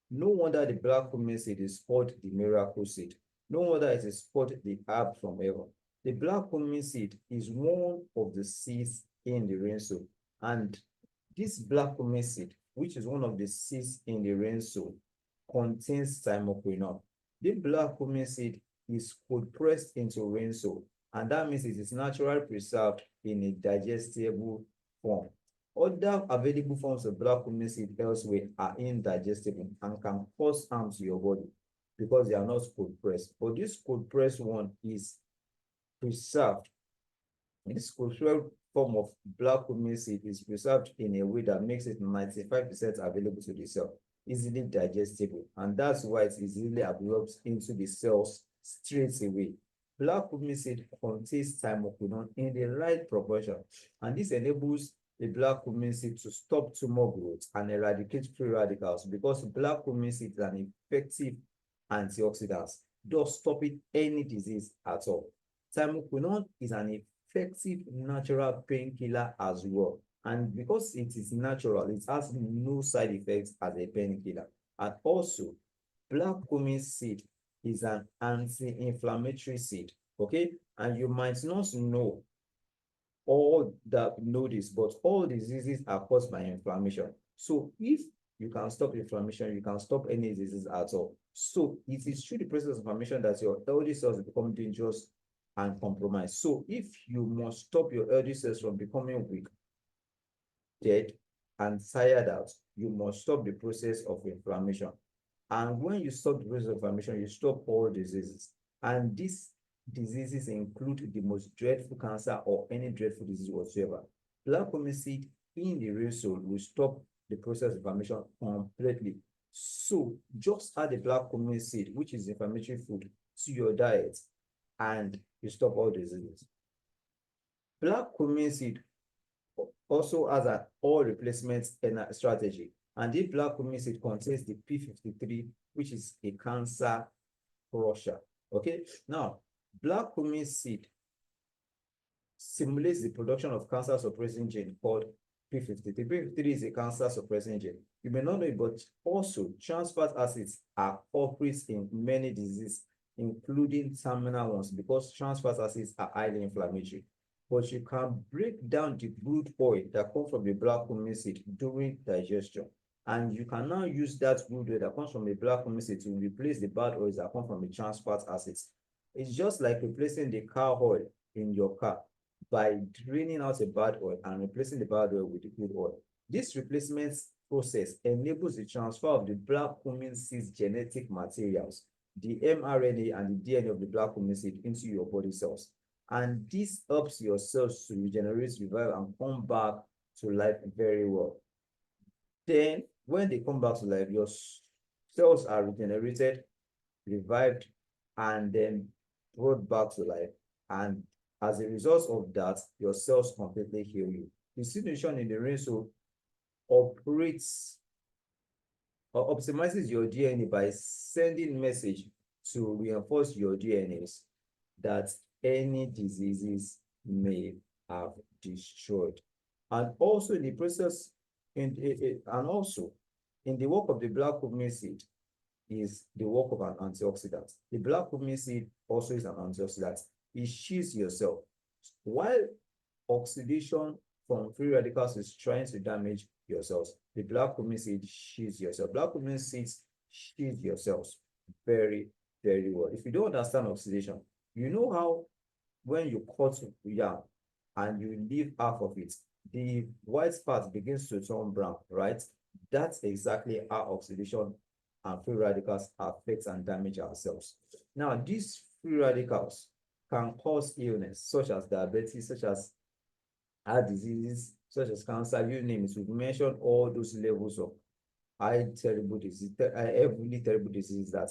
No wonder the black cumin seed is called the miracle seed. No wonder it is called the herb from heaven. The black cumin seed is one of the seeds in the rain soul. And this black cumin seed, which is one of the seeds in the rain soul, contains thymoquinone. The black cumin seed is cold pressed into rain soul, and that means it is naturally preserved in a digestible form. Other available forms of black cumin seed elsewhere are indigestible and can cause harm to your body because they are not cold pressed. But this cold pressed one is preserved. This cold pressed form of black cumin seed is preserved in a way that makes it 95% available to the cell, easily digestible, and that's why it easily absorbs into the cells straight away. Black cumin seed contains thymoquinone in the right proportion, and this enables the black cumin seed to stop tumor growth and eradicate free radicals because black cumin seed is an effective antioxidant, thus stopping any disease at all. Thymoquinone is an effective natural painkiller as well, and because it is natural, it has no side effects as a painkiller. And also, black cumin seed is an anti-inflammatory seed, okay? And you might not know this, but all diseases are caused by inflammation. So if you can stop inflammation, you can stop any disease at all. So it is through the process of inflammation that your healthy cells become dangerous and compromised. So if you must stop your healthy cells from becoming weak, dead, and tired out, you must stop the process of inflammation. And when you stop the process of inflammation, you stop all diseases. And these diseases include the most dreadful cancer or any dreadful disease whatsoever. Black cumin seed in the real soul will stop the process of inflammation completely. So just add the black cumin seed, which is inflammatory food, to your diet, and you stop all diseases. Black cumin seed also has an oil replacement strategy, and this black cumin seed contains the P53, which is a cancer crusher. Okay, now black cumin seed stimulates the production of cancer suppressing gene called P53. P53 is a cancer suppressing gene. You may not know it, but also trans fat acids are culprits in many diseases, including terminal ones, because trans fat acids are highly inflammatory. But you can break down the good oil that comes from the black cumin seed during digestion. And you can now use that good oil that comes from the black cumin seed to replace the bad oils that come from the trans fat acids. It's just like replacing the car oil in your car by draining out a bad oil and replacing the bad oil with the good oil. This replacement process enables the transfer of the black cumin seed's genetic materials, the mRNA and the DNA of the black cumin seed, into your body cells. And this helps your cells to regenerate, revive, and come back to life very well. Then, when they come back to life, your cells are regenerated, revived, and then brought back to life. And as a result of that, your cells completely heal you. The situation in the rain soul operates or optimizes your DNA by sending message to reinforce your DNAs that any diseases may have destroyed. And also in the process, and also in the work of the black cumin seed is the work of an antioxidant. The black cumin seed also is an antioxidant. It shields your cell. While oxidation from free radicals is trying to damage your cells, the black cumin seed shields your cell. Black cumin seeds shield your cells very, very well. If you don't understand oxidation, you know how when you cut yam and you leave half of it, the white part begins to turn brown, right? That's exactly how oxidation and free radicals affect and damage our cells. Now, these free radicals can cause illness such as diabetes, such as heart diseases, such as cancer, you name it. We've mentioned all those levels of heavily terrible diseases that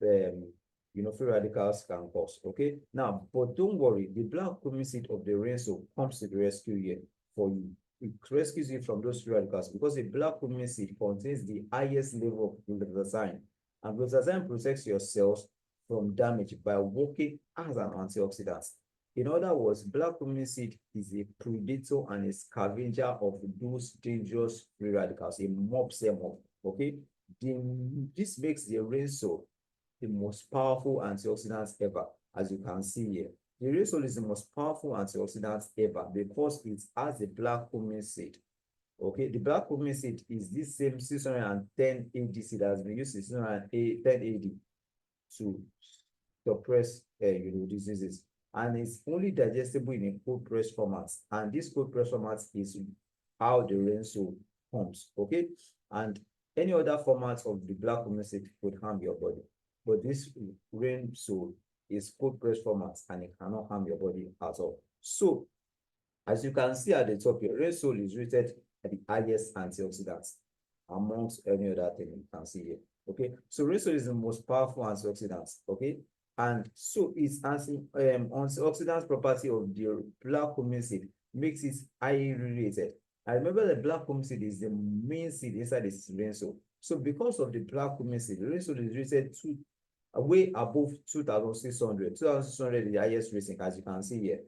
free radicals can cause. Okay, now, but don't worry, the black cumin seed of the rain soul comes to the rescue here for you. It rescues you from those free radicals because the black cumin seed contains the highest level of glutathione, and glutathione protects your cells from damage by working as an antioxidant. In other words, black cumin seed is a predator and a scavenger of those dangerous free radicals. It mops them up. Okay, this makes the rain soul the most powerful antioxidant ever, as you can see here. The resole is the most powerful antioxidant ever because it has the black cumin seed. Okay, the black cumin seed is this same 610 ADC that has been used since 610 AD to suppress diseases. And it's only digestible in a cold press format. And this cold press format is how the rain soul comes. Okay, and any other format of the black cumin seed could harm your body. But this rain soul is cold press format and it cannot harm your body at all. So, as you can see at the top here, rain soul is rated at the highest antioxidants amongst any other thing you can see here. Okay, so rain soul is the most powerful antioxidant. Okay, and so its antioxidant property of the black cumin seed makes it highly rated. I remember the black cumin seed is the main seed inside this rain soul. So because of the black cumin seed, the rain soul is rated way above 2,600. 2,600 is the highest rating, as you can see here.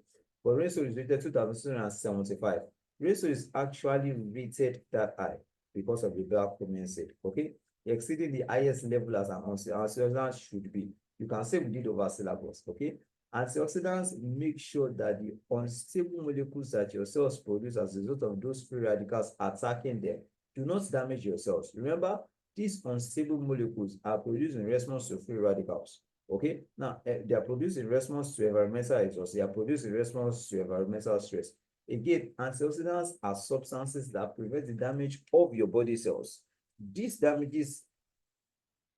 But rain soul is rated 2,675. Rain soul is actually rated that high because of the black cumin seed. Okay, exceeding the highest level as an antioxidant should be. You can say we did over syllabus. Okay, antioxidants make sure that the unstable molecules that your cells produce as a result of those free radicals attacking them do not damage your cells. Remember, these unstable molecules are produced in response to free radicals. Okay, now they are produced in response to environmental exhaust. They are produced in response to environmental stress. Again, antioxidants are substances that prevent the damage of your body cells. These damages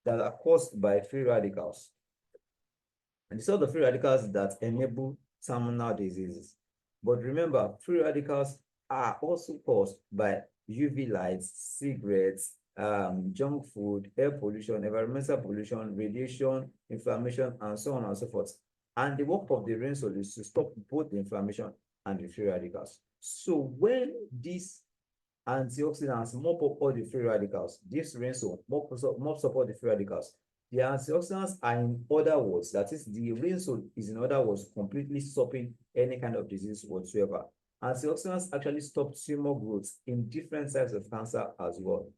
that are caused by free radicals, and these are the free radicals that enable terminal diseases. But remember, free radicals are also caused by UV lights, cigarettes, junk food, air pollution, environmental pollution, radiation, inflammation, and so on and so forth. And the work of the rain soul is to stop both the inflammation and the free radicals. So when these antioxidants mop up all the free radicals, this rain soul mops up all the free radicals. The antioxidants are, in other words, that is, the rain soul is, in other words, completely stopping any kind of disease whatsoever. Antioxidants actually stop tumor growth in different types of cancer as well.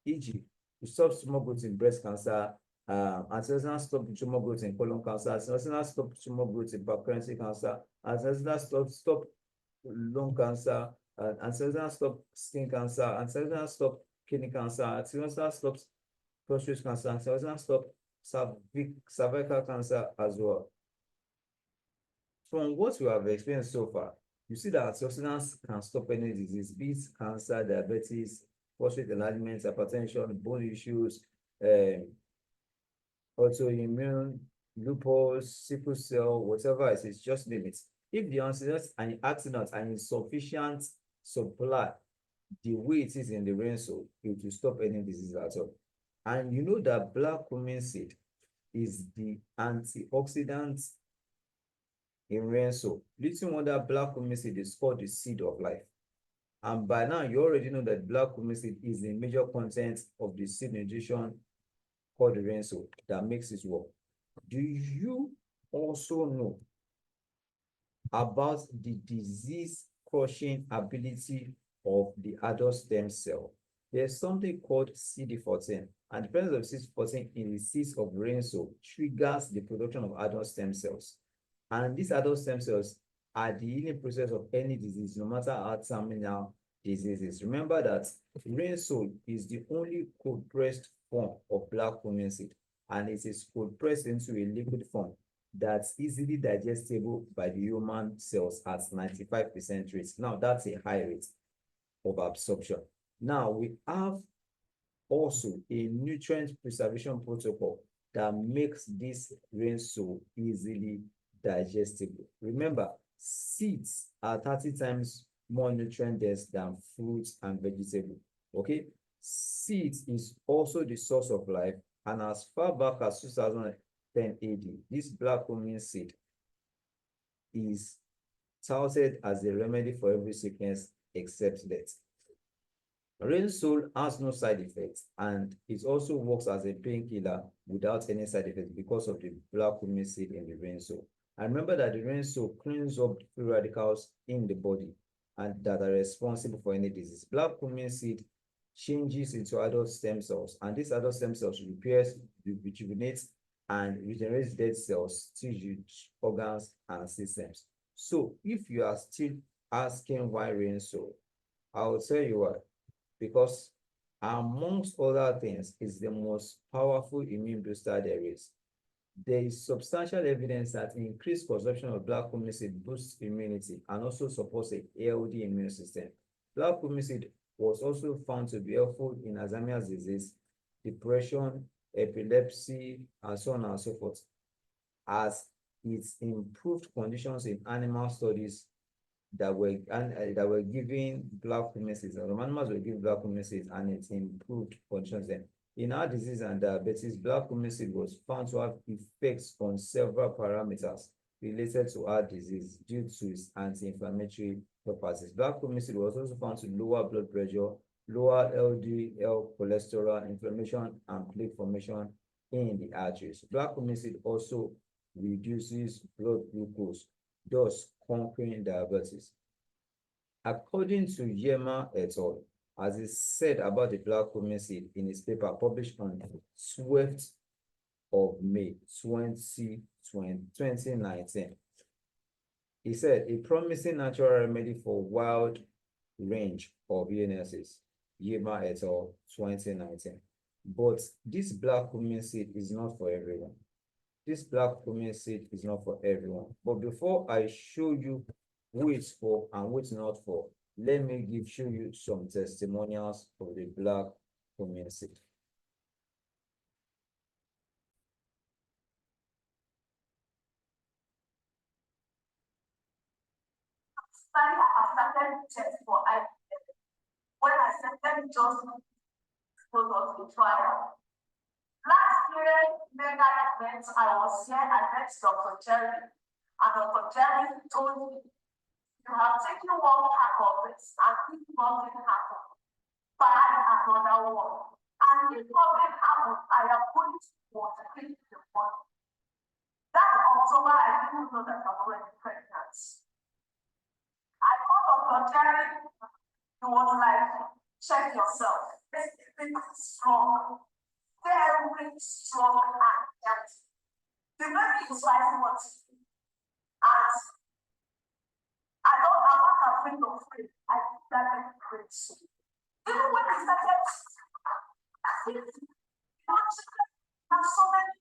E.g., it stops tumor growth in breast cancer, antioxidants stop tumor growth in colon cancer, antioxidants stop tumor growth in pancreatic cancer, antioxidants stop lung cancer, antioxidants stop skin cancer, antioxidants stop kidney cancer, antioxidants stop prostate cancer, antioxidants stop cervical cancer as well. From what we have experienced so far, you see that antioxidants can stop any disease, be it cancer, diabetes, prostate enlargement, hypertension, bone issues, autoimmune, lupus, sickle cell, whatever it is, just name it. If the antioxidants are in sufficient supply, the way it is in the rain soul, it will stop any disease at all. And you know that black cumin seed is the antioxidant in rain soul. Little wonder black cumin seed is called the seed of life. And by now, you already know that black cumin seed is the major content of the seed nutrition called the rain soul that makes it work. Do you also know about the disease-crushing ability of the adult stem cell? There's something called CD14, and the presence of CD14 in the seeds of rain soul triggers the production of adult stem cells. And these adult stem cells are the healing process of any disease, no matter how terminal diseases. Remember that rain soul is the only cold pressed form of black cumin seed, and it is cold pressed into a liquid form that's easily digestible by the human cells at 95% rate. Now, that's a high rate of absorption. Now, we have also a nutrient preservation protocol that makes this rain soul easily digestible. Remember, seeds are 30 times more nutrient dense than fruits and vegetables. Okay, seeds is also the source of life And as far back as 2010 AD, this black cumin seed is touted as a remedy for every sickness except death. Rainsol has no side effects, and it also works as a painkiller without any side effects because of the black cumin seed in the rainsol. And remember that the rainsol cleans up free radicals in the body and that are responsible for any disease. Black cumin seed changes into adult stem cells, and these adult stem cells repairs, rejuvenates, and regenerates dead cells, tissues, organs, and systems. So if you are still asking why rainsol, I will tell you why. Because amongst other things, it's the most powerful immune booster there is. There is substantial evidence that increased consumption of black cumin seed boosts immunity and also supports a healthy immune system. Black cumin seed was also found to be helpful in Alzheimer's disease, depression, epilepsy, and so on and so forth, as it's improved conditions in animal studies that were giving black cumin seeds. The animals were given black cumin seeds, and it improved conditions then. In heart disease and diabetes, black cumin seed was found to have effects on several parameters related to heart disease due to its anti-inflammatory properties. Black cumin seed was also found to lower blood pressure, lower LDL cholesterol, inflammation, and plaque formation in the arteries. Black cumin seed also reduces blood glucose, thus conquering diabetes. According to Yema et al., as is said about the black cumin seed in his paper published on 12th of May 2019, he said a promising natural remedy for wide range of illnesses, Yema et al., 2019. But this black cumin seed is not for everyone. This black cumin seed is not for everyone. But before I show you who it's for and who it's not for, let me show you some testimonials of the black cumin seed. Study I started test for IBM. When I said let me just go on to trial. Last year, mega events, I was here, I met Dr. Jerry, and Dr. Jerry told me, you have taken one part of this, and if nothing happens, buy another one. And if nothing happens, I am going to motivate the body. That October, I didn't know that I'm already pregnant. I thought Dr. Jerry, he was like, check yourself. This is strong. Very strong and healthy. The baby is like what? And I'm not afraid of faith. I think that very great. Even when I started, I think have so many,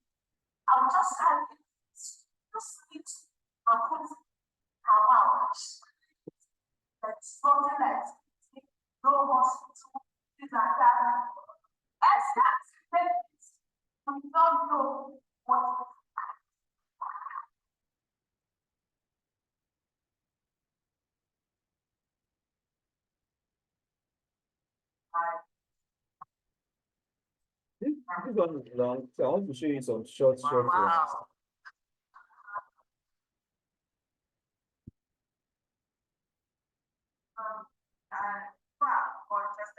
I'll just have it, just eat and put her mouth. That's something like no hospital, things like that. Exactly. We don't know what. This one is long, so I want to show you some short ones. Wow. Or just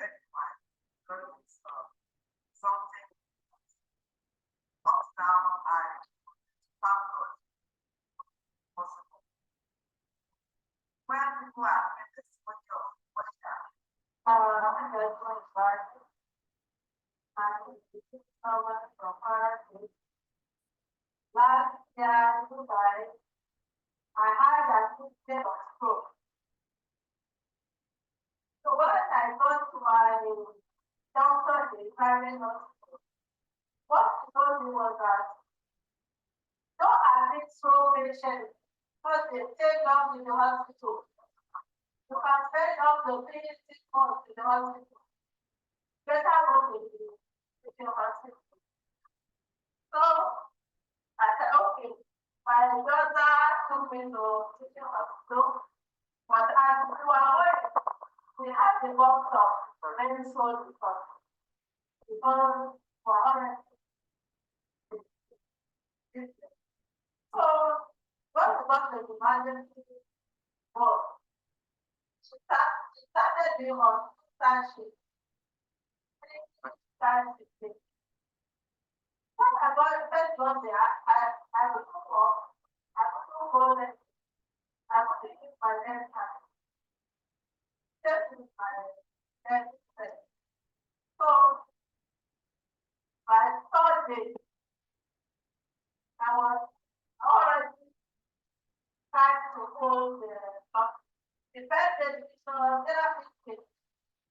something up down and backward possible. When people are in this window, what's that? From last year, I had a system of stroke. So when I go to my doctor in private hospital, what he told me was that don't admit stroke patients because they take them to the hospital. You can spend up to 3 months in the hospital. Better go to the hospital. So I said, okay, my daughter took me to the hospital, but as we were going, we had the box of Rainsol because for honest, So, when we got the emergency board, she started doing on starship. When I got first one day, I would go up, I would go there, I would use my left hand, just with my left hand. So, by Thursday, I was already trying to hold the first educational therapy kit.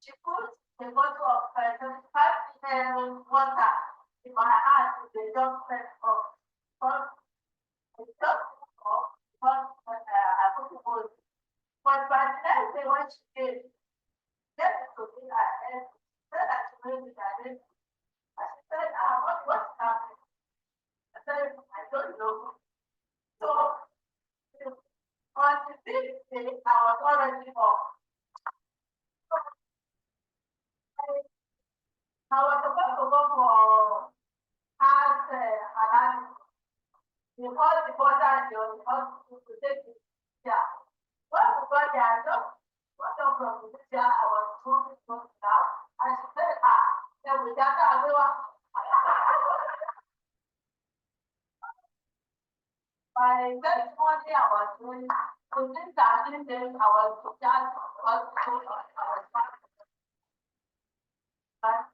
She put a bottle of 5 ml water in my hand, they just went off. But it just went off, but I couldn't hold it. But by the next day when she came, yes, it was in her head, said that she made it, I didn't. And she said, what's happening? I said, I don't know. So, on the fifth day, I was already off. I was supposed to go for heart analysis. Before the border, the hospital to take it. Yeah. When we got there, I just got up from the chair, I was moving down. And she said, then we got that, we were. By that morning, I was doing, within 13 days, I was just, I was fine.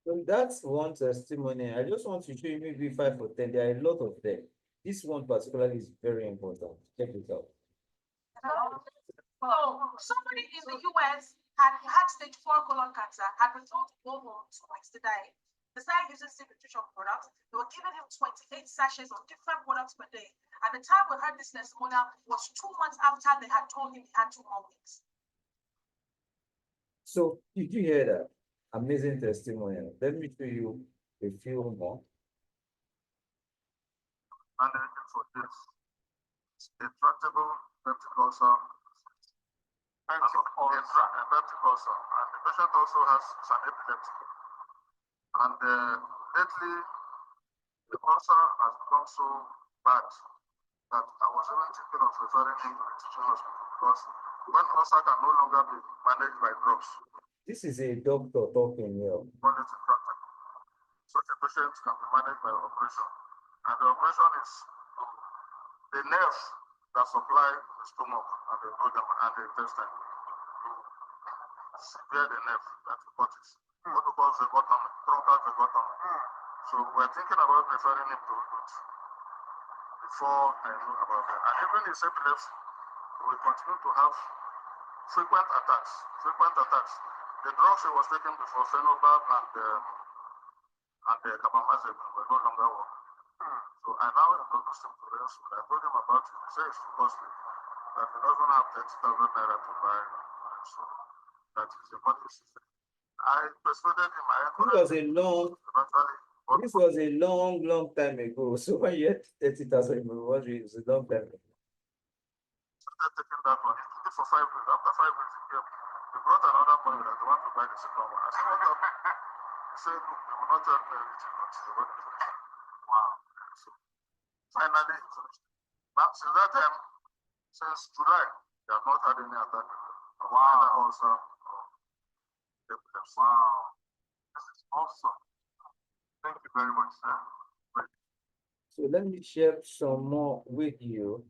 So that's one testimony. I just want to show you maybe 5 or 10. There are a lot of them. This one particularly is very important. Check it out. So somebody in the US had stage 4 colon cancer, had been told to go home 2 weeks to die. They started using Sig nutrition products. They were giving him 28 sachets of different products per day. At the time we heard this testimonial was 2 months after they had told him he had 2 more weeks. So did you hear that? Amazing testimonial. Let me show you a few more. And for this, intractable peptic ulcer. And peptic ulcer. And the patient also has an epileptic. And lately, the ulcer has become so bad that I was even thinking of referring him to the teaching hospital because when ulcer can no longer be managed by drugs, This is a doctor talking here. but it's intractable. Such a patient can be managed by operation. And the operation is the nerve that supply the stomach and the duodenum and the intestine to sever the nerve that supports it. What we call vagotomy, bronchial vagotomy. So we're thinking about referring him to it before I know about that. And even his epilepsy, we continue to have frequent attacks. The drugs he was taking before, phenobarb and the carbamazepine, were no longer working. So I now introduced him to rest. I told him about it. He said it's too costly, that he doesn't have 30,000 naira to buy. So that is a body system. I persuaded him. This was a long time ago. So when you had 30,000, it was a long time ago. Started taking that one. He took it for 5 weeks. After 5 weeks, he came. He brought another money that they want to buy the second one. I said, what happened? He said, look, they will not tell me everything until the wedding finished. Wow. So finally, he finished. Now, since that time, since July, they have not had any attack. Wow. Also, wow. This is awesome. Thank you very much, sir. So let me share some more with you.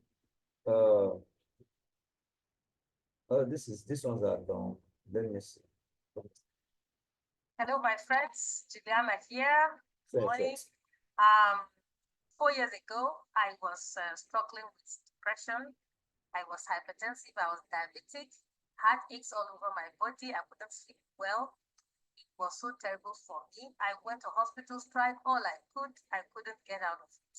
This ones are done. Let me see. Hello, my friends. Juliana here. Good morning. Yes. 4 years ago, I was struggling with depression. I was hypertensive. I was diabetic. Had aches all over my body. I couldn't sleep well. It was so terrible for me. I went to hospitals, tried all I could. I couldn't get out of it.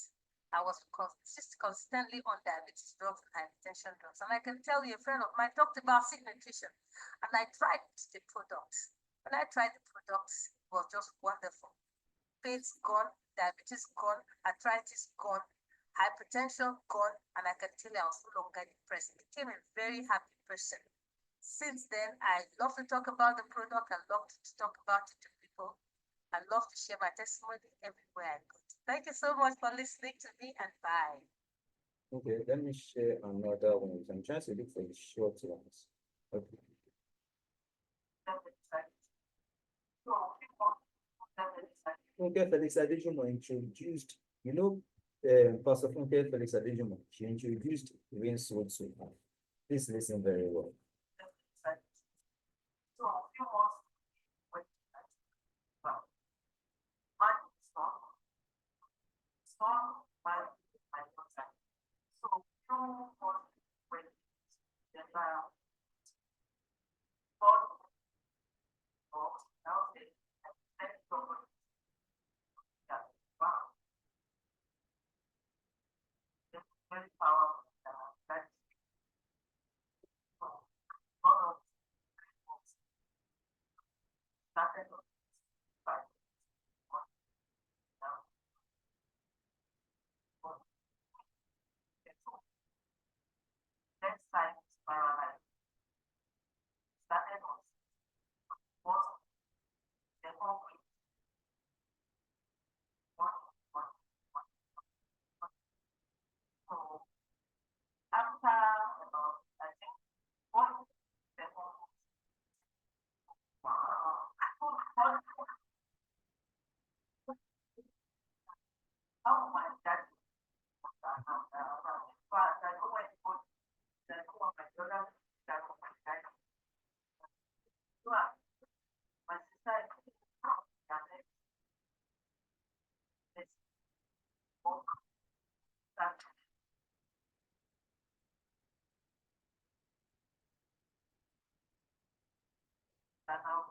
I was consistently on diabetes drugs and hypertension drugs. And I can tell you, a friend of mine talked about Sig nutrition, and I tried the products. When I tried the products, it was just wonderful. Pains gone, diabetes gone, arthritis gone, hypertension gone, and I can tell you I was no longer depressed. I became a very happy person. Since then, I love to talk about the product. I love to talk about it to people. I love to share my testimony everywhere I go. Thank you so much for listening to me and bye. Okay, let me share another one. I'm trying to look for the short ones. Okay. Funke Felix Adejumo introduced, Pastor Funke Felix Adejumo, she introduced Rainsoul to her. Please listen very well. So a few months went well. My son, my daughter. So few months went then God or now they sent somebody that wow, it's very powerful that one of started on five. Next time, Paralyze started on was the whole week. So after I think one the whole how my dad but I know when you put the whole of my brother that was my dad. So my sister is this book that now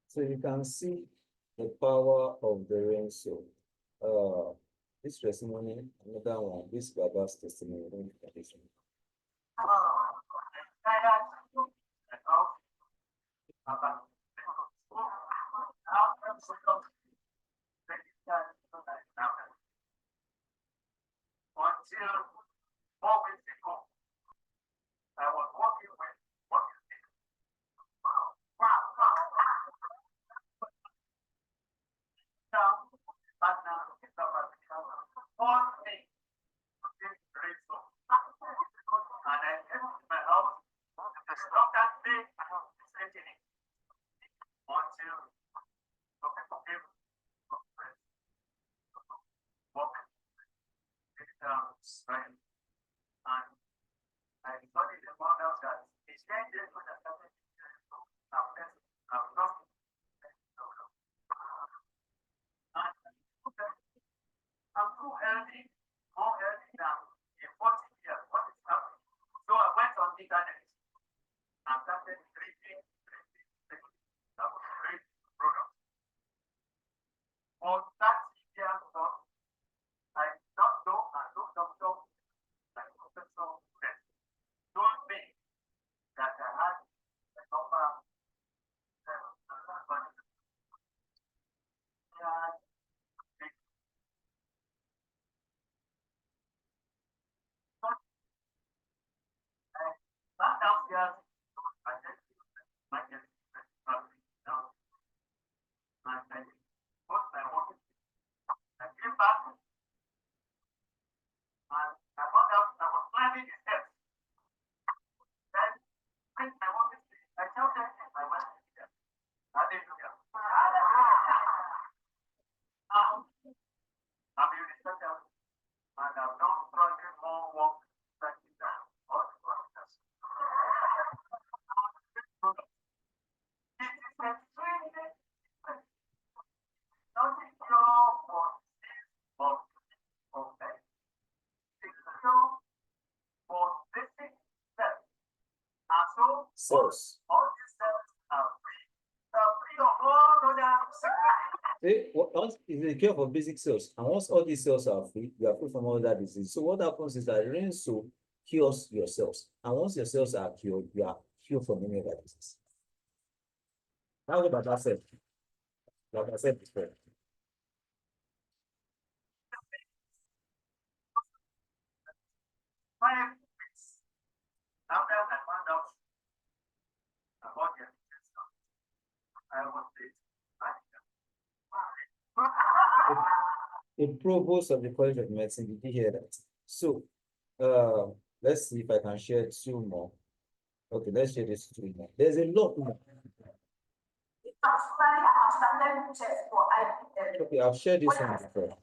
So you can see the power of the rain soul. This testimony, another one, this Baba's testimony, don't look at this one. Until 4 weeks ago, I was working with what you think. Now, but now it's about all things this great song. And I came to my house, the stuff that day, I was listening until some people came from friends. Walking, right? And I studied the one else that is very different than something I've lost. I'm too healthy, more healthy than in 40 years. What is happening? So I went on the internet and started reading great products. For 30 years, I don't know and no doctor like Professor Fred told me that I had a number of downstairs, I just my and I what I wanted. I came back and I found out I was climbing the steps. Then I wanted to, I told them I went to the hallelujah. I'm a researcher and I'm not struggling more work than all the process. It is extremely nothing cure for disease of death. It's cure for basic cells. And so Cells. all these cells are free. Are free of all other sickness. Once is the cure for basic cells, and once all these cells are free, you are free from all that disease. So what happens is that rain soul cures your cells, and once your cells are cured, you are cured from any other disease. That's what Baba said. Like I said before. After I found out about the I was a provost of the College of Medicine. Did you hear that? So, let's see if I can share two more. Okay, let's share this two more. There's a lot more. Personally, I have started test for IBM. Okay, I've shared this one before.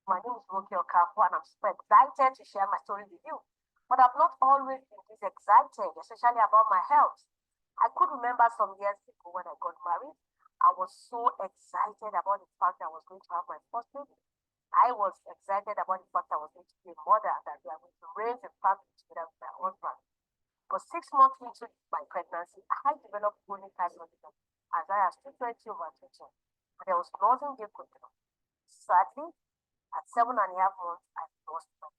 My name is Roki Okafor, and I'm super excited to share my story with you. But I've not always been this excited, especially about my health. I could remember some years ago when I got married, I was so excited about the fact I was going to have my first baby. I was excited about the fact I was going to be a mother, that we are going to raise a family together with my husband. But 6 months into my pregnancy, I developed chronic hypertension as I was 220 over 20. And there was nothing they could do. Sadly, at 7.5 months, I lost my.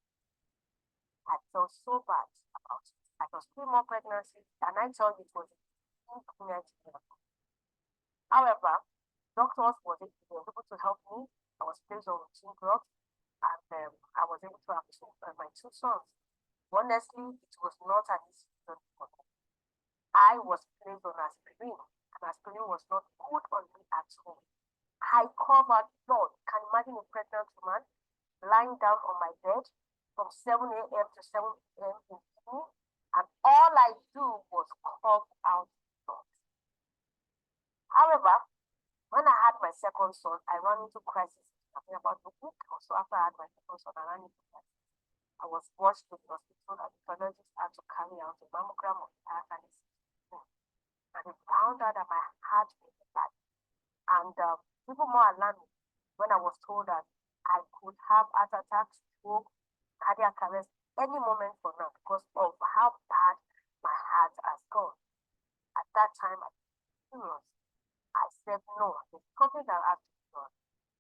I felt so bad about it. I was 3 more pregnancy, and I told you it was inconvenient. However, doctors were able to help me. I was placed on routine drugs, and I was able to have my 2 sons. Honestly, it was not an easy journey for me. I was placed on aspirin, and aspirin was not good on me at all. I covered blood. Can you imagine a pregnant woman lying down on my bed from 7 a.m. to 7 p.m. in the evening, and all I do was cough out blood. However, when I had my second son, I ran into crisis. About a week or so after I had my second son, I ran into crisis. I was rushed to the hospital, and the pathologist had to carry out a mammogram of the heart, and they found out that my heart was bad. And people more alarmed me when I was told that I could have heart attacks, stroke, cardiac arrest any moment from now because of how bad my heart has gone. At that time, I was serious. I said, no, there's something that I have to do.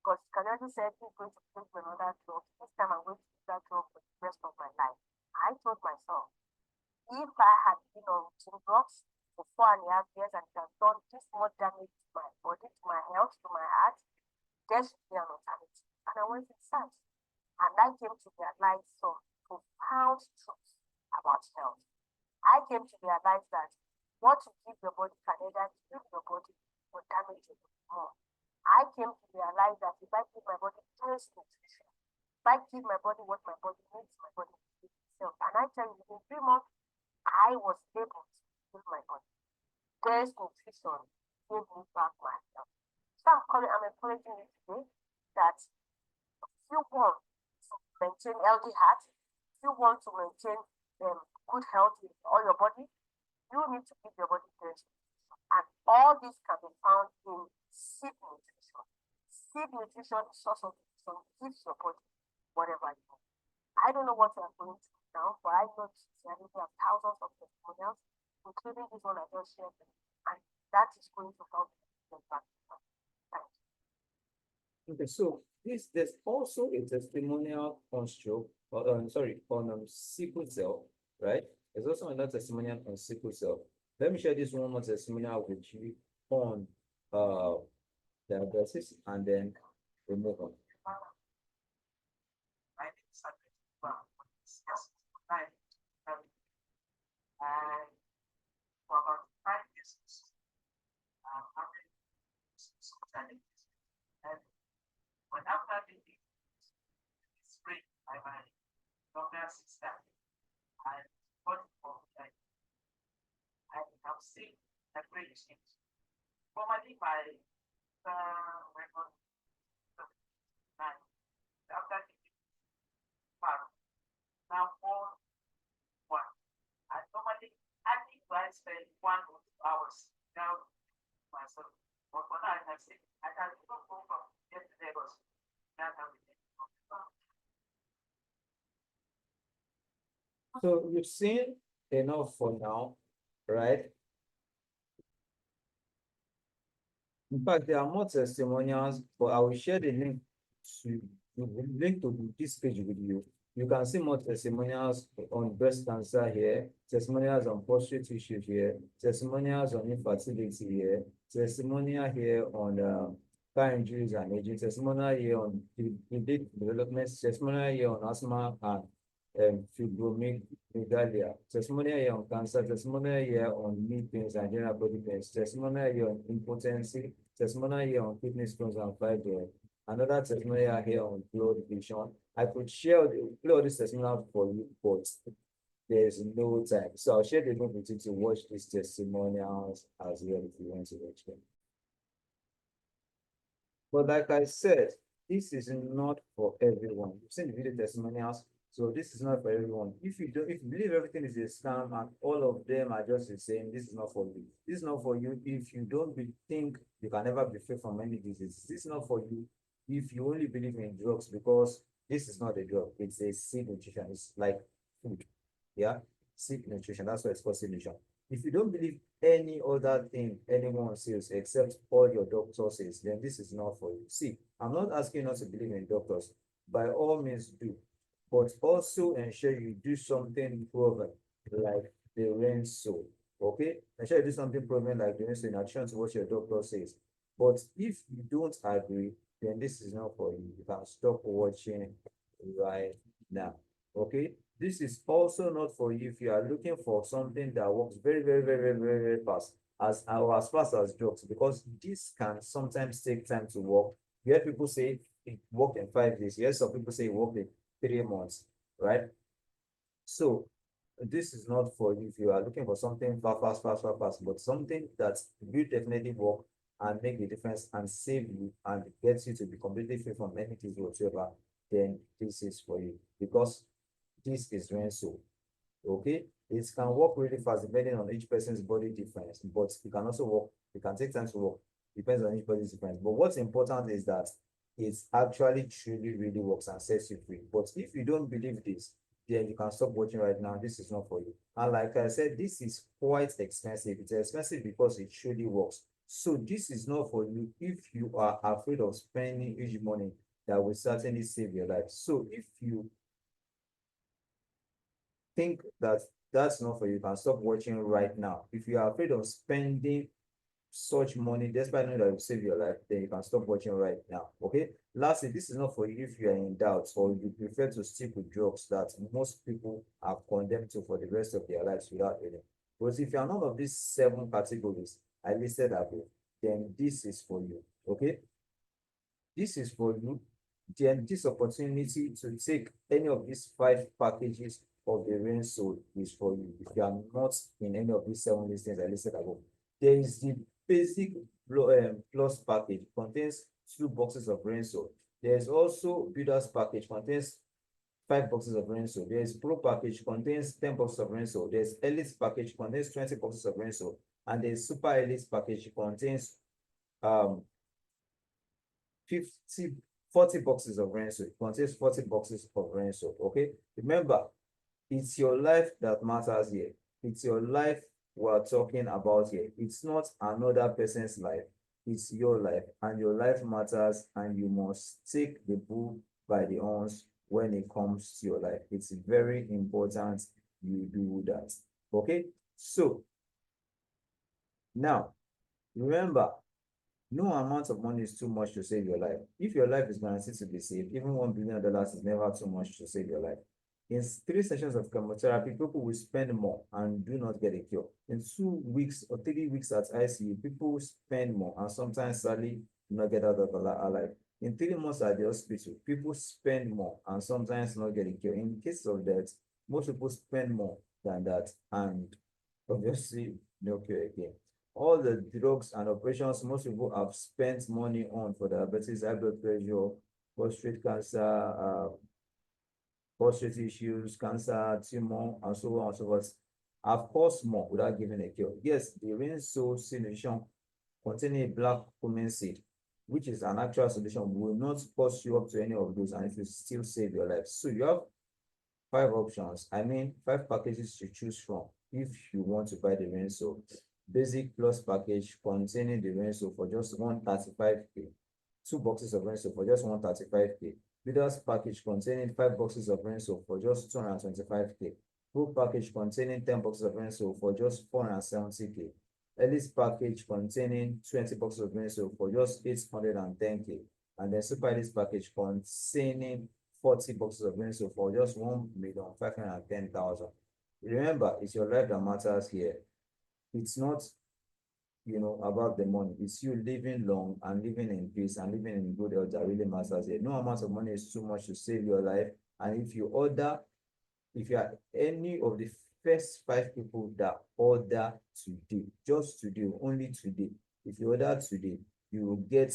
Because Canary said he's going to take another drug. This time I'm going to take that drug for the rest of my life. I told myself, if I had been on routine drugs for 4.5 years and it has done this much damage to my body, to my health, to my heart, there should be an alternative. And I went inside. And I came to realize some profound truths about health. I came to realize that what you give your body can either kill your body or damage it more. I came to realize that if I give my body best nutrition, if I give my body what my body needs, my body will give itself. And I tell you, within 3 months, I was able to give my body best nutrition, gave me back my health. So I'm encouraging you today that if you want to maintain healthy heart, if you want to maintain good health in all your body, you need to give your body best nutrition. And all this can be found in seed nutrition. Seed nutrition is source of nutrition, gives your body whatever you need. I don't know what you are going through now, but I know you have thousands of testimonials, including this one I just shared, and that is going to help you get back to health. Thank you. Okay, so there's also a testimonial on stroke, on sickle cell, right? There's also another testimonial on sickle cell. Let me share this one more testimonial with you on diagnosis, and then we move on. My name is Andre. Yes, and for about 5 years, I've been challenges. And when after the spring, by my younger sister, I got for like I have seen a great change. Formerly, my record, and after the now for one, I normally I think I spend 1 or 2 hours now myself. But when I have seen, I can even go from here to Lagos. That So you've seen enough for now, right? In fact, there are more testimonials, but I will share the link to this page with you. You can see more testimonials on breast cancer here, testimonials on prostate tissue here, testimonials on infertility here, testimonial here on car injuries and aging, testimonial here on development, testimonial here on asthma and fibromyalgia, testimonial here on cancer, testimonial here on knee pains and general body pains, testimonial here on impotency, testimonial here on kidney stones and fibroid, another testimonial here on Glow Vision. I could play all this testimonial for you, but there's no time. So I'll share the link with you to watch these testimonials as well if you want to watch them. But like I said, this is not for everyone. You've seen the video testimonials, so this is not for everyone. If you believe everything is a scam and all of them are just the same, this is not for you. This is not for you if you don't think you can never be free from any disease. This is not for you if you only believe in drugs, because this is not a drug. It's a seed nutrition. It's like food. Yeah, seed nutrition. That's why it's called seed nutrition. If you don't believe any other thing anyone says except all your doctor says, then this is not for you. See, I'm not asking you not to believe in doctors. By all means do, but also ensure you do something proven, like the rain soul. Okay? Ensure you do something proven like the rain soul in addition to what your doctor says. But if you don't agree, then this is not for you. You can stop watching right now. Okay? This is also not for you if you are looking for something that works very fast, as fast as drugs, because this can sometimes take time to work. You hear people say it worked in 5 days. You hear some people say it worked in 3 months, right? So this is not for you if you are looking for something fast, but something that will definitely work and make the difference and save you and get you to be completely free from anything whatsoever. Then this is for you, because this is Renso. Okay, it can work really fast depending on each person's body difference, but it can also work, it can take time to work, depends on each body's difference. But what's important is that it actually truly really works and sets you free. But if you don't believe this, then you can stop watching right now. This is not for you. And like I said, this is quite expensive. It's expensive because it truly works. So this is not for you if you are afraid of spending huge money that will certainly save your life. So if you think that that's not for you, you can stop watching right now. If you are afraid of spending such money despite knowing that it will save your life, then you can stop watching right now. Okay, lastly, this is not for you if you are in doubt or you prefer to stick with drugs that most people are condemned to for the rest of their lives without healing. Because if you are none of these 7 categories I listed above, then this is for you. Okay, this is for you. Then this opportunity to take any of these 5 packages of the rain soul is for you. If you are not in any of these 7 listings I listed above, there is the basic plus package, contains 2 boxes of rain soul. There's also builders package, contains 5 boxes of rain soul. There's pro package, contains 10 boxes of rain soul. There's elite package, contains 20 boxes of rain soul. And there's super elite package, contains 40 boxes of rain soul. It contains 40 boxes of rain soul. Okay, remember, it's your life that matters here. It's your life we're talking about here. It's not another person's life. It's your life, and your life matters, and you must take the bull by the horns when it comes to your life. It's very important you do that. Okay, so now remember, no amount of money is too much to save your life. If your life is guaranteed to be saved, even $1 billion is never too much to save your life. In 3 sessions of chemotherapy, people will spend more and do not get a cure. In 2 weeks or 3 weeks at ICU, people will spend more and sometimes sadly do not get out of alive. In 3 months at the hospital, people spend more and sometimes not get a cure. In case of death, most people spend more than that and obviously no cure again. All the drugs and operations most people have spent money on for diabetes, high blood pressure, prostate cancer, prostate issues, cancer, tumor, and so on and so forth, have cost more without giving a cure. Yes, the rain soul solution containing a black cumin seed, which is an actual solution, will not cost you up to any of those, and it will still save your life. So you have 5 options. I mean, 5 packages to choose from if you want to buy the rain soul. Basic plus package containing the rain soul for just 135K. 2 boxes of rain soul for just 135K. Builders package containing 5 boxes of rain soul for just 225K. Pro package containing 10 boxes of rain soul for just 470K. Elite package containing 20 boxes of rain soul for just 810K. And then super elite package containing 40 boxes of rain soul for just 1,510,000. Remember, it's your life that matters here. It's not about the money. It's you living long and living in peace and living in good health that really matters here. No amount of money is too much to save your life. And if you are any of the first 5 people that order today, just today, only today, if you order today, you will get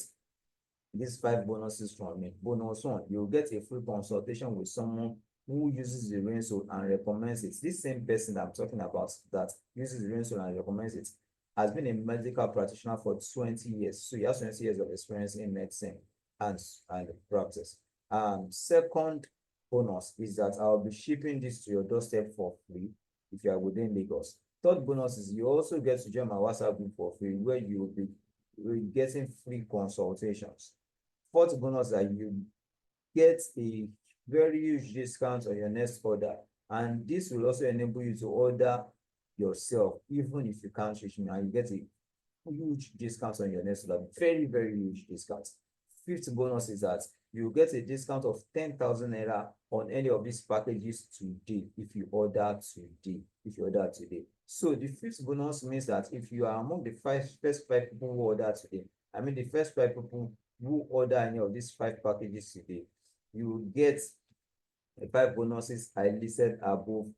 these 5 bonuses from me. Bonus one, you'll get a free consultation with someone who uses the RainSoul and recommends it. This same person that I'm talking about that uses the RainSoul and recommends it has been a medical practitioner for 20 years. So he has 20 years of experience in medicine and practice. Second bonus is that I'll be shipping this to your doorstep for free if you are within Lagos. Third bonus is you also get to join my WhatsApp group for free where you will be getting free consultations. Fourth bonus that you get a very huge discount on your next order, and this will also enable you to order yourself even if you can't reach me, and you get a huge discount on your next order. Very, very huge discount. Fifth bonus is that you get a discount of 10,000 naira on any of these packages today if you order today. So the fifth bonus means that if you are among the first 5 people who order today, I mean the first 5 people who order any of these 5 packages today, you will get the 5 bonuses I listed above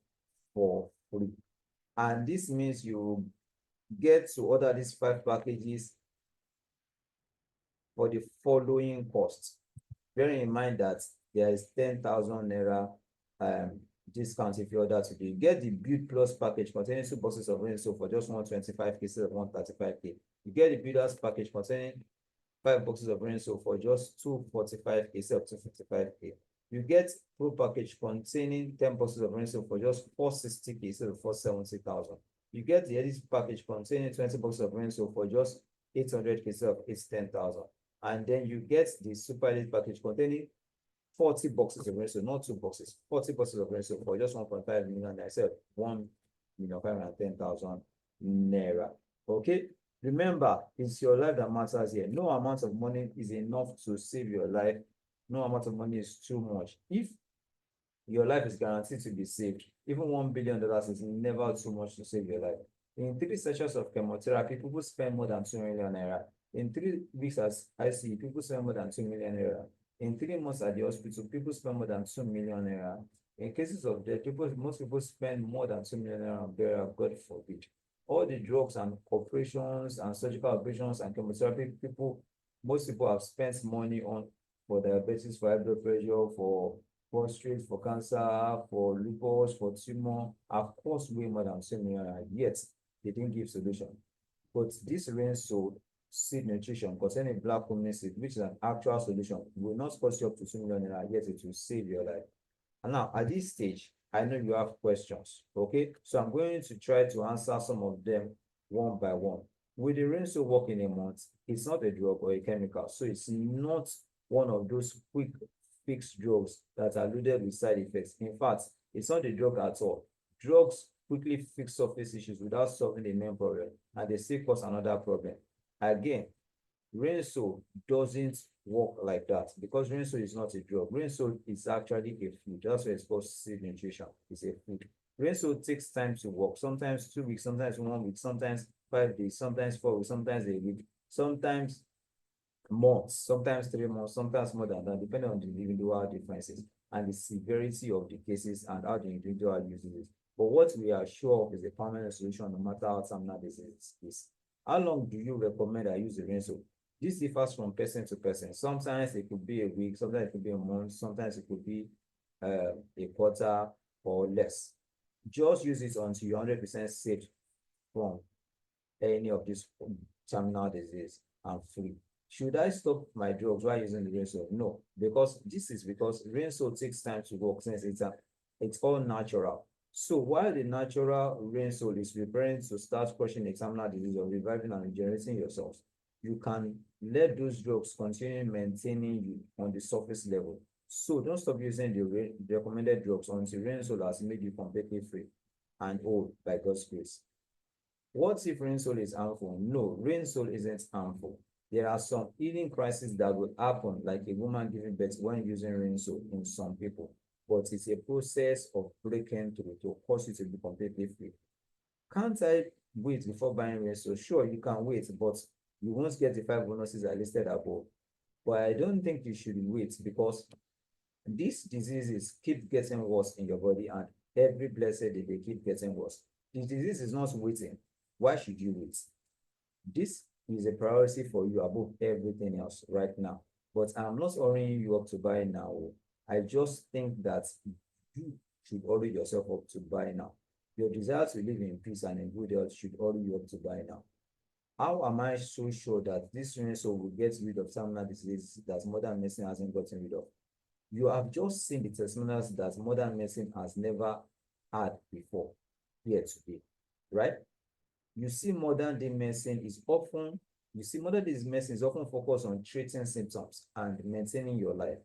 for free. And this means you get to order these 5 packages for the following costs. Bearing in mind that there is 10,000 naira discount if you order today. You get the Build Plus package containing 2 boxes of RainSoul for just 125k instead of 135k. You get the Builders package containing 5 boxes of RainSoul for just 245k instead of 255k. You get Pro package containing 10 boxes of RainSoul for just 460k instead of 470,000. You get the Edit package containing 20 boxes of RainSoul for just 800k instead of 810,000. And then you get the Super Elite package containing 40 boxes of RainSoul, not 2 boxes, 40 boxes of RainSoul for just 1.5 million naira instead of 1,510,000 naira. Okay. Remember, it's your life that matters here. No amount of money is enough to save your life. No amount of money is too much. If your life is guaranteed to be saved, even $1 billion is never too much to save your life. In 3 sessions of chemotherapy, people spend more than 2 million naira. In 3 weeks as ICU, people spend more than 2 million naira. In 3 months at the hospital, people spend more than 2 million naira. In cases of death, most people spend more than 2 million naira on burial, God forbid. All the drugs and operations and surgical operations and chemotherapy, most people have spent money on for diabetes, for high blood pressure, for prostate, for cancer, for lupus, for tumor, have cost way more than 2 million, yet they didn't give solution. But this RainSoul seed nutrition concerning black women seed, which is an actual solution, will not cost you up to 2 million naira, yet it will save your life. And now at this stage, I know you have questions, okay? So I'm going to try to answer some of them one by one. Will the RainSoul work in a month? It's not a drug or a chemical, so it's not one of those quick fix drugs that are loaded with side effects. In fact, it's not a drug at all. Drugs quickly fix surface issues without solving the main problem, and they still cause another problem. Again, RainSoul doesn't work like that because RainSoul is not a drug. RainSoul is actually a food. That's why it's called seed nutrition. It's a food. RainSoul takes time to work. Sometimes 2 weeks, sometimes 1 week, sometimes 5 days, sometimes 4 weeks, sometimes a week, sometimes months, sometimes 3 months, sometimes more than that, depending on the individual differences and the severity of the cases and how the individual uses it. But what we are sure of is a permanent solution no matter how terminal disease is. How long do you recommend I use the RainSoul? This differs from person to person. Sometimes it could be a week, sometimes it could be a month, sometimes it could be a quarter or less. Just use it until you're 100% safe from any of this terminal disease and free. Should I stop my drugs while using the RainSoul? No, because RainSoul takes time to work since it's all natural. So while the natural RainSoul is preparing to start crushing the terminal disease or reviving and regenerating yourselves, you can let those drugs continue maintaining you on the surface level. So don't stop using the recommended drugs until RainSoul has made you completely free and whole by God's grace. What if RainSoul is harmful? No, RainSoul isn't harmful. There are some healing crises that will happen, like a woman giving birth when using RainSoul in some people, but it's a process of breaking through to cause you to be completely free. Can't I wait before buying Renso. Sure, you can wait, but you won't get the 5 bonuses I listed above. But I don't think you should wait because these diseases keep getting worse in your body, and every blessed day they keep getting worse. The disease is not waiting. Why should you wait? This is a priority for you above everything else right now. But I'm not hurrying you up to buy now. I just think that you should hurry yourself up to buy now. Your desire to live in peace and in good health should hurry you up to buy now. How am I so sure that this Renso will get rid of terminal disease that modern medicine hasn't gotten rid of? You have just seen the testimonials that modern medicine has never had before here today, right? You see modern day medicine is often focused on treating symptoms and maintaining your life.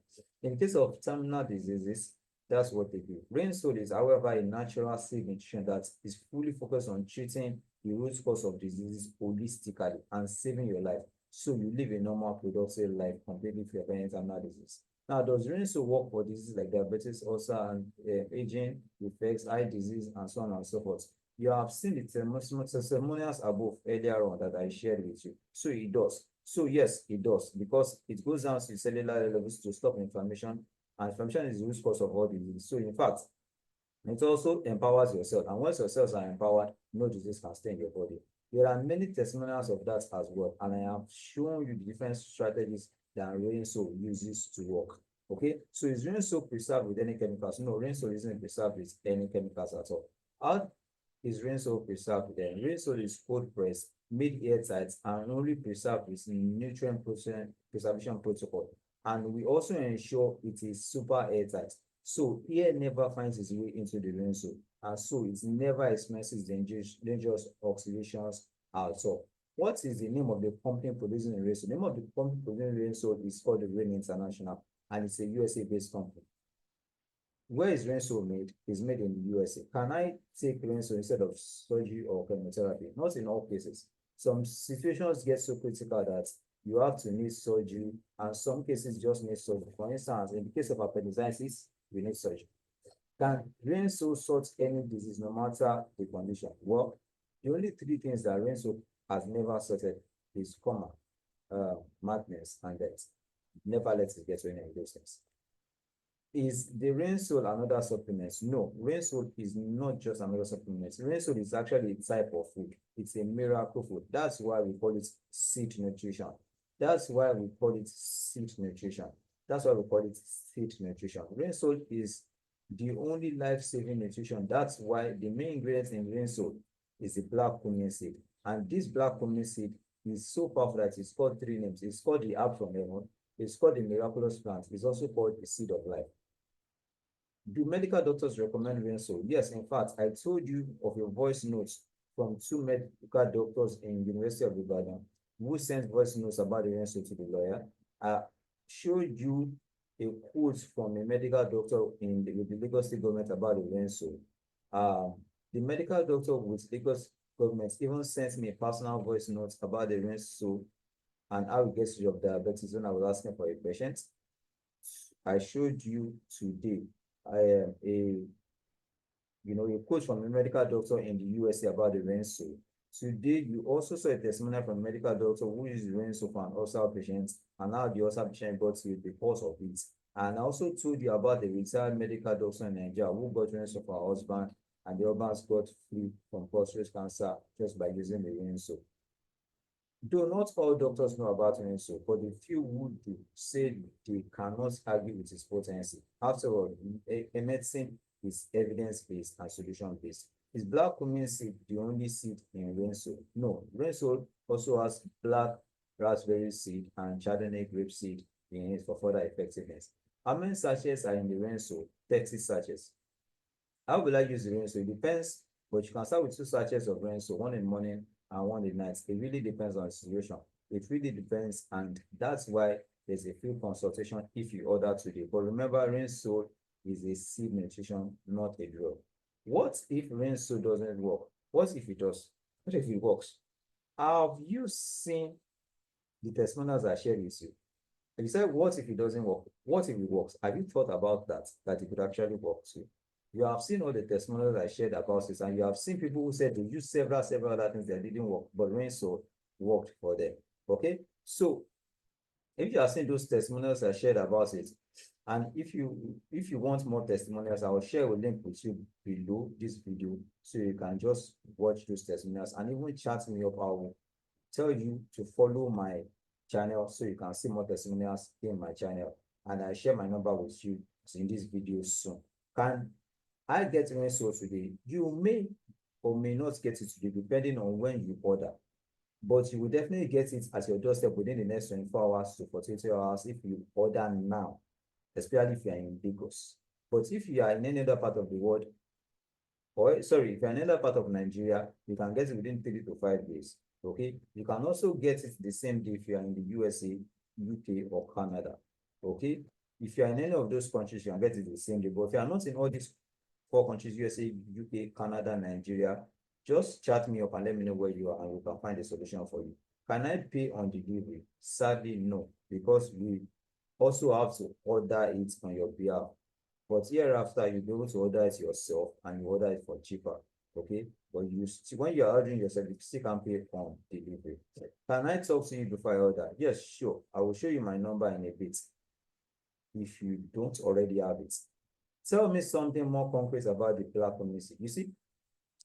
In case of terminal diseases, that's what they do. Renso is, however, a natural safe nutrition that is fully focused on treating the root cause of diseases holistically and saving your life, so you live a normal, productive life completely free of any terminal disease. Now, does Renso work for diseases like diabetes, ulcer, and aging effects, eye disease, and so on and so forth? You have seen the testimonials above earlier on that I shared with you. So it does. So yes, it does, because it goes down to cellular levels to stop inflammation, and inflammation is the root cause of all disease. So in fact, it also empowers your cells, and once your cells are empowered, no disease can stay in your body. There are many testimonials of that as well, and I have shown you the different strategies that Renso uses to work. Okay, so is Renso preserved with any chemicals? No, Renso isn't preserved with any chemicals at all. How is Renso preserved then? Renso is cold pressed, made airtight, and only preserved with nutrient preservation protocol. And we also ensure it is super airtight. So air never finds its way into the Renso, and so it never experiences dangerous oxidations at all. What is the name of the company producing the Renso? The name of the company producing Renso is called the Rain International, and it's a USA-based company. Where is Renso made? It's made in the USA. Can I take Renso instead of surgery or chemotherapy? Not in all cases. Some situations get so critical that you have to need surgery, and some cases just need surgery. For instance, in the case of appendicitis, we need surgery. Can Renso sort any disease, no matter the condition? Well, the only 3 things that Renso has never sorted is coma, madness, and death. Never let it get to any of those things. Is the Renso another supplement? No, Renso is not just another supplement. Renso is actually a type of food. It's a miracle food. That's why we call it seed nutrition. That's why we call it seed nutrition. That's why we call it seed nutrition. Renso is the only life-saving nutrition. That's why the main ingredient in Renso is the black cumin seed. And this black cumin seed is so powerful that it's called 3 names. It's called the herb from heaven. It's called the miraculous plant. It's also called the seed of life. Do medical doctors recommend Renso? Yes, in fact, I told you of a voice notes from 2 medical doctors in University of Ibadan who sent voice notes about the Renso to the lawyer. I showed you a quote from a medical doctor with the Lagos State government about the Renso. The medical doctor with Lagos government even sent me a personal voice note about the Renso and how it gets rid of diabetes when I was asking for a patient. I showed you today a quote from a medical doctor in the USA about the Renso. Today, you also saw a testimonial from a medical doctor who used the Renso for an ulcer patient, and how the ulcer patient got healed because of it. And I also told you about the retired medical doctor in Nigeria who got Renso for her husband, and the husband got free from prostate cancer just by using the Renso. Though not all doctors know about Renso, but the few who do say they cannot argue with its potency. After all, a medicine is evidence-based and solution-based. Is black cumin seed the only seed in Renso? No, Renso also has black raspberry seed and Chardonnay grape seed in it for further effectiveness. How many sachets are in the Renso? 30 sachets. How will I use the Renso? It depends, but you can start with 2 sachets of Renso, 1 in the morning and 1 in the night. It really depends on the situation. It really depends, and that's why there's a free consultation if you order today. But remember, Renso is a seed nutrition, not a drug. What if Renso doesn't work? What if it does? What if it works? Have you seen the testimonials I shared with you? If you said, what if it doesn't work? What if it works? Have you thought about that it could actually work too? You have seen all the testimonials I shared about this, and you have seen people who said they used several other things that didn't work, but Renso worked for them. Okay, so if you have seen those testimonials I shared about it, and if you want more testimonials, I will share a link with you below this video, so you can just watch those testimonials and even chat me up. I will tell you to follow my channel so you can see more testimonials in my channel, and I share my number with you in this video soon. Can I get Renso today? You may or may not get it today, depending on when you order, but you will definitely get it at your doorstep within the next 24 hours to 48 hours if you order now, especially if you are in Lagos. But if you are in any other part of the world, or sorry, if you're in another part of Nigeria, you can get it within 3 to 5 days. Okay, you can also get it the same day if you are in the USA, UK, or Canada. Okay, if you are in any of those countries, you can get it the same day. But if you are not in all these 4 countries, USA, UK, Canada, Nigeria, just chat me up and let me know where you are, and we can find a solution for you. Can I pay on delivery? Sadly, no, because we also have to order it on your behalf. But hereafter, you'll be able to order it yourself, and you order it for cheaper. Okay, but you still, when you are ordering yourself, you still can pay on delivery. Can I talk to you before I order? Yes, sure. I will show you my number in a bit if you don't already have it. Tell me something more concrete about the black cumin seed. You see,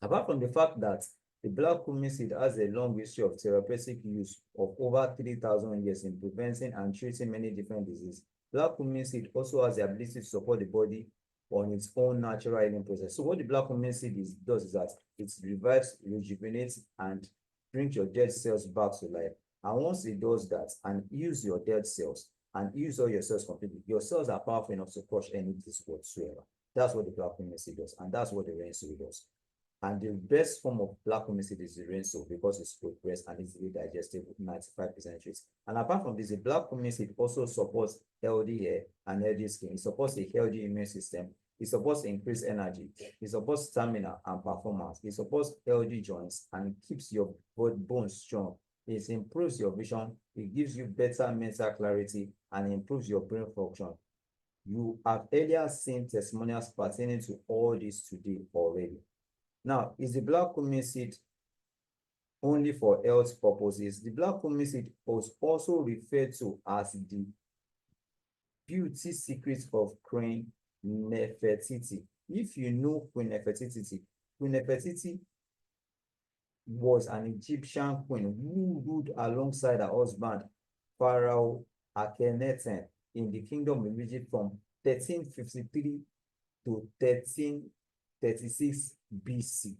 apart from the fact that the black cumin seed has a long history of therapeutic use of over 3,000 years in preventing and treating many different diseases, black cumin seed also has the ability to support the body on its own natural healing process. So what the black cumin seed does is that it revives, rejuvenates, and brings your dead cells back to life. And once it does that and heals your dead cells and heals all your cells completely, your cells are powerful enough to crush any disease whatsoever. That's what the black cumin seed does, and that's what the Renso does. And the best form of black cumin seed is the Renso because it's cold pressed and easily digestible, 95% treat. And apart from this, the black cumin seed also supports healthy hair and healthy skin. It supports a healthy immune system. It supports increased energy. It supports stamina and performance. It supports healthy joints and keeps your bones strong. It improves your vision. It gives you better mental clarity and improves your brain function. You have earlier seen testimonials pertaining to all this today already. Now, is the black cumin seed only for health purposes? The black cumin seed was also referred to as the beauty secret of Queen Nefertiti. If you know Queen Nefertiti was an Egyptian queen who ruled alongside her husband, Pharaoh Akhenaten, in the kingdom of Egypt from 1353 to 1336 BC.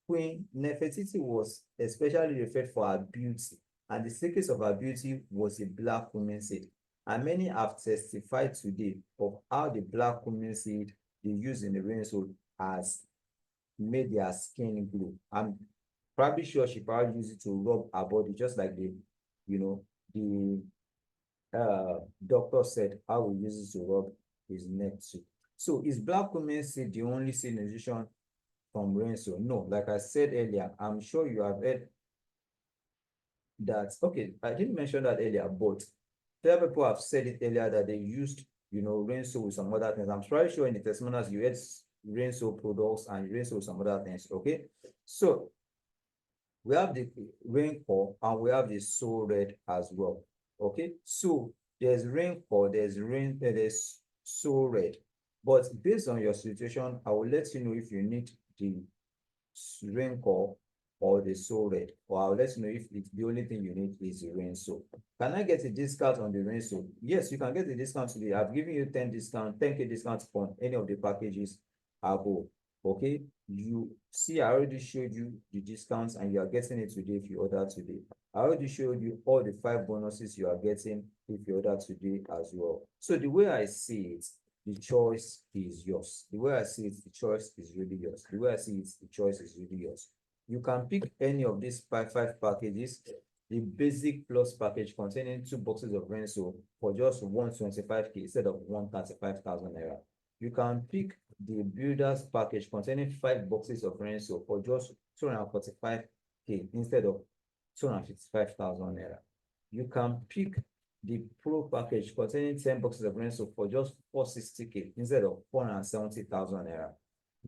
Queen Nefertiti was especially referred for her beauty, and the secret of her beauty was the black cumin seed. And many have testified today of how the black cumin seed they use in the Renso has made their skin glow. I'm probably sure she probably used it to rub her body, just like the doctor said how we use it to rub his neck too. So is black cumin seed the only seed nutrition from Renso? No, like I said earlier, I'm sure you have heard that. Okay, I didn't mention that earlier, but several people have said it earlier that they used, Renso with some other things. I'm pretty sure in the testimonials you had Renso products and Renso with some other things. Okay, so we have the Raincore and we have the Soul Red as well. Okay, so there's Raincore, there's Soul Red. But based on your situation, I will let you know if you need the Raincore or the Soul Red, or I'll let you know if the only thing you need is the Renso. Can I get a discount on the Renso? Yes, you can get a discount today. I've given you 10K discount on any of the packages above. Okay, you see, I already showed you the discounts and you are getting it today if you order today. I already showed you all the 5 bonuses you are getting if you order today as well. So the way I see it, the choice is yours. The way I see it, the choice is really yours. The way I see it, the choice is really yours. You can pick any of these 5 packages. The basic plus package containing 2 boxes of Renso for just 125K instead of 135,000 naira. You can pick the builders package containing 5 boxes of Renso for just 245K instead of 255,000 naira. You can pick the pro package containing 10 boxes of Renso for just 460K instead of 470,000 naira.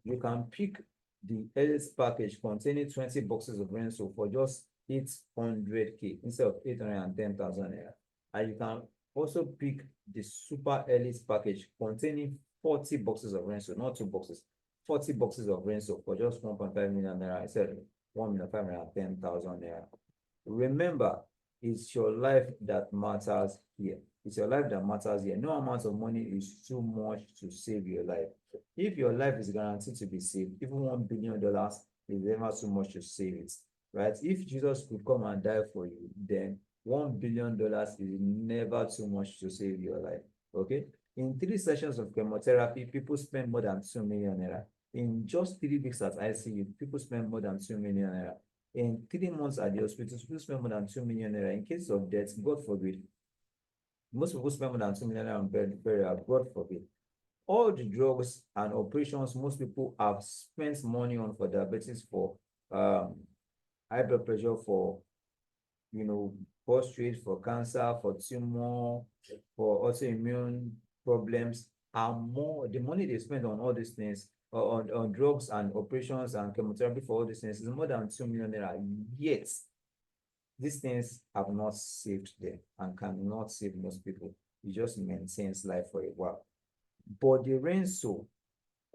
you can pick the earliest package containing 20 boxes of Renso for just 800K instead of 810,000 naira. And you can also pick the super earliest package containing 40 boxes of Renso, not 2 boxes, 40 boxes of Renso for just 1.5 million naira instead of 1,510,000 naira. Remember, it's your life that matters here. It's your life that matters here. No amount of money is too much to save your life. If your life is guaranteed to be saved, even $1 billion is never too much to save it, right? If Jesus could come and die for you, then $1 billion is never too much to save your life, okay? In 3 sessions of chemotherapy, people spend more than 2 million naira. In just 3 weeks at ICU, people spend more than 2 million naira. In 3 months at the hospital, people spend more than 2 million naira. In case of death, God forbid, most people spend more than 2 million naira on burial, God forbid. All the drugs and operations most people have spent money on for diabetes, for high blood pressure, for prostate, for cancer, for tumor, for autoimmune problems, and more. The money they spend on all these things, on drugs and operations and chemotherapy for all these things, is more than 2 million naira. Yet these things have not saved them and cannot save most people. It just maintains life for a while. But the Renso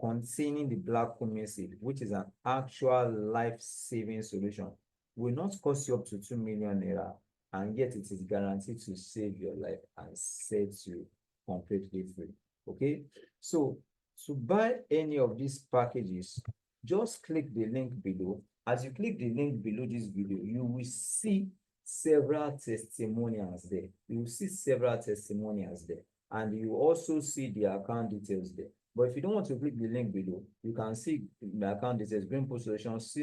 containing the black cumin seed, which is an actual life-saving solution, will not cost you up to 2 million naira, and yet it is guaranteed to save your life and set you completely free. Okay, so to buy any of these packages, just click the link below. As you click the link below this video, you will see several testimonials there. You will see several testimonials there, and you also see the account details there. But if you don't want to click the link below, you can see my account details: Greenpool Solutions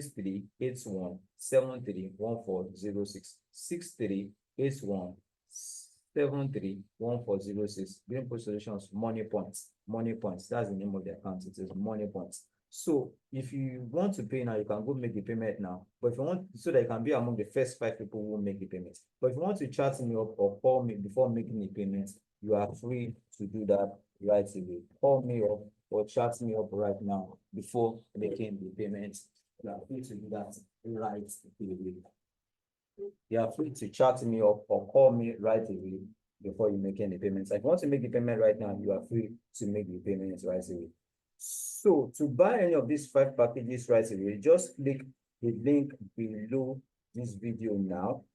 6381731406, 6381731406. Greenpool Solutions Money Points. Money Points. That's the name of the account. It is Money Points. So if you want to pay now, you can go make the payment now. But if you want, so that you can be among the first 5 people who will make the payment. But if you want to chat me up or call me before making the payment, you are free to do that right away. Call me up or chat me up right now before making the payment. You are free to do that right away. You are free to chat me up or call me right away before you make any payments. If you want to make the payment right now, you are free to make the payments right away. So to buy any of these 5 packages right away, just click the link below this video now,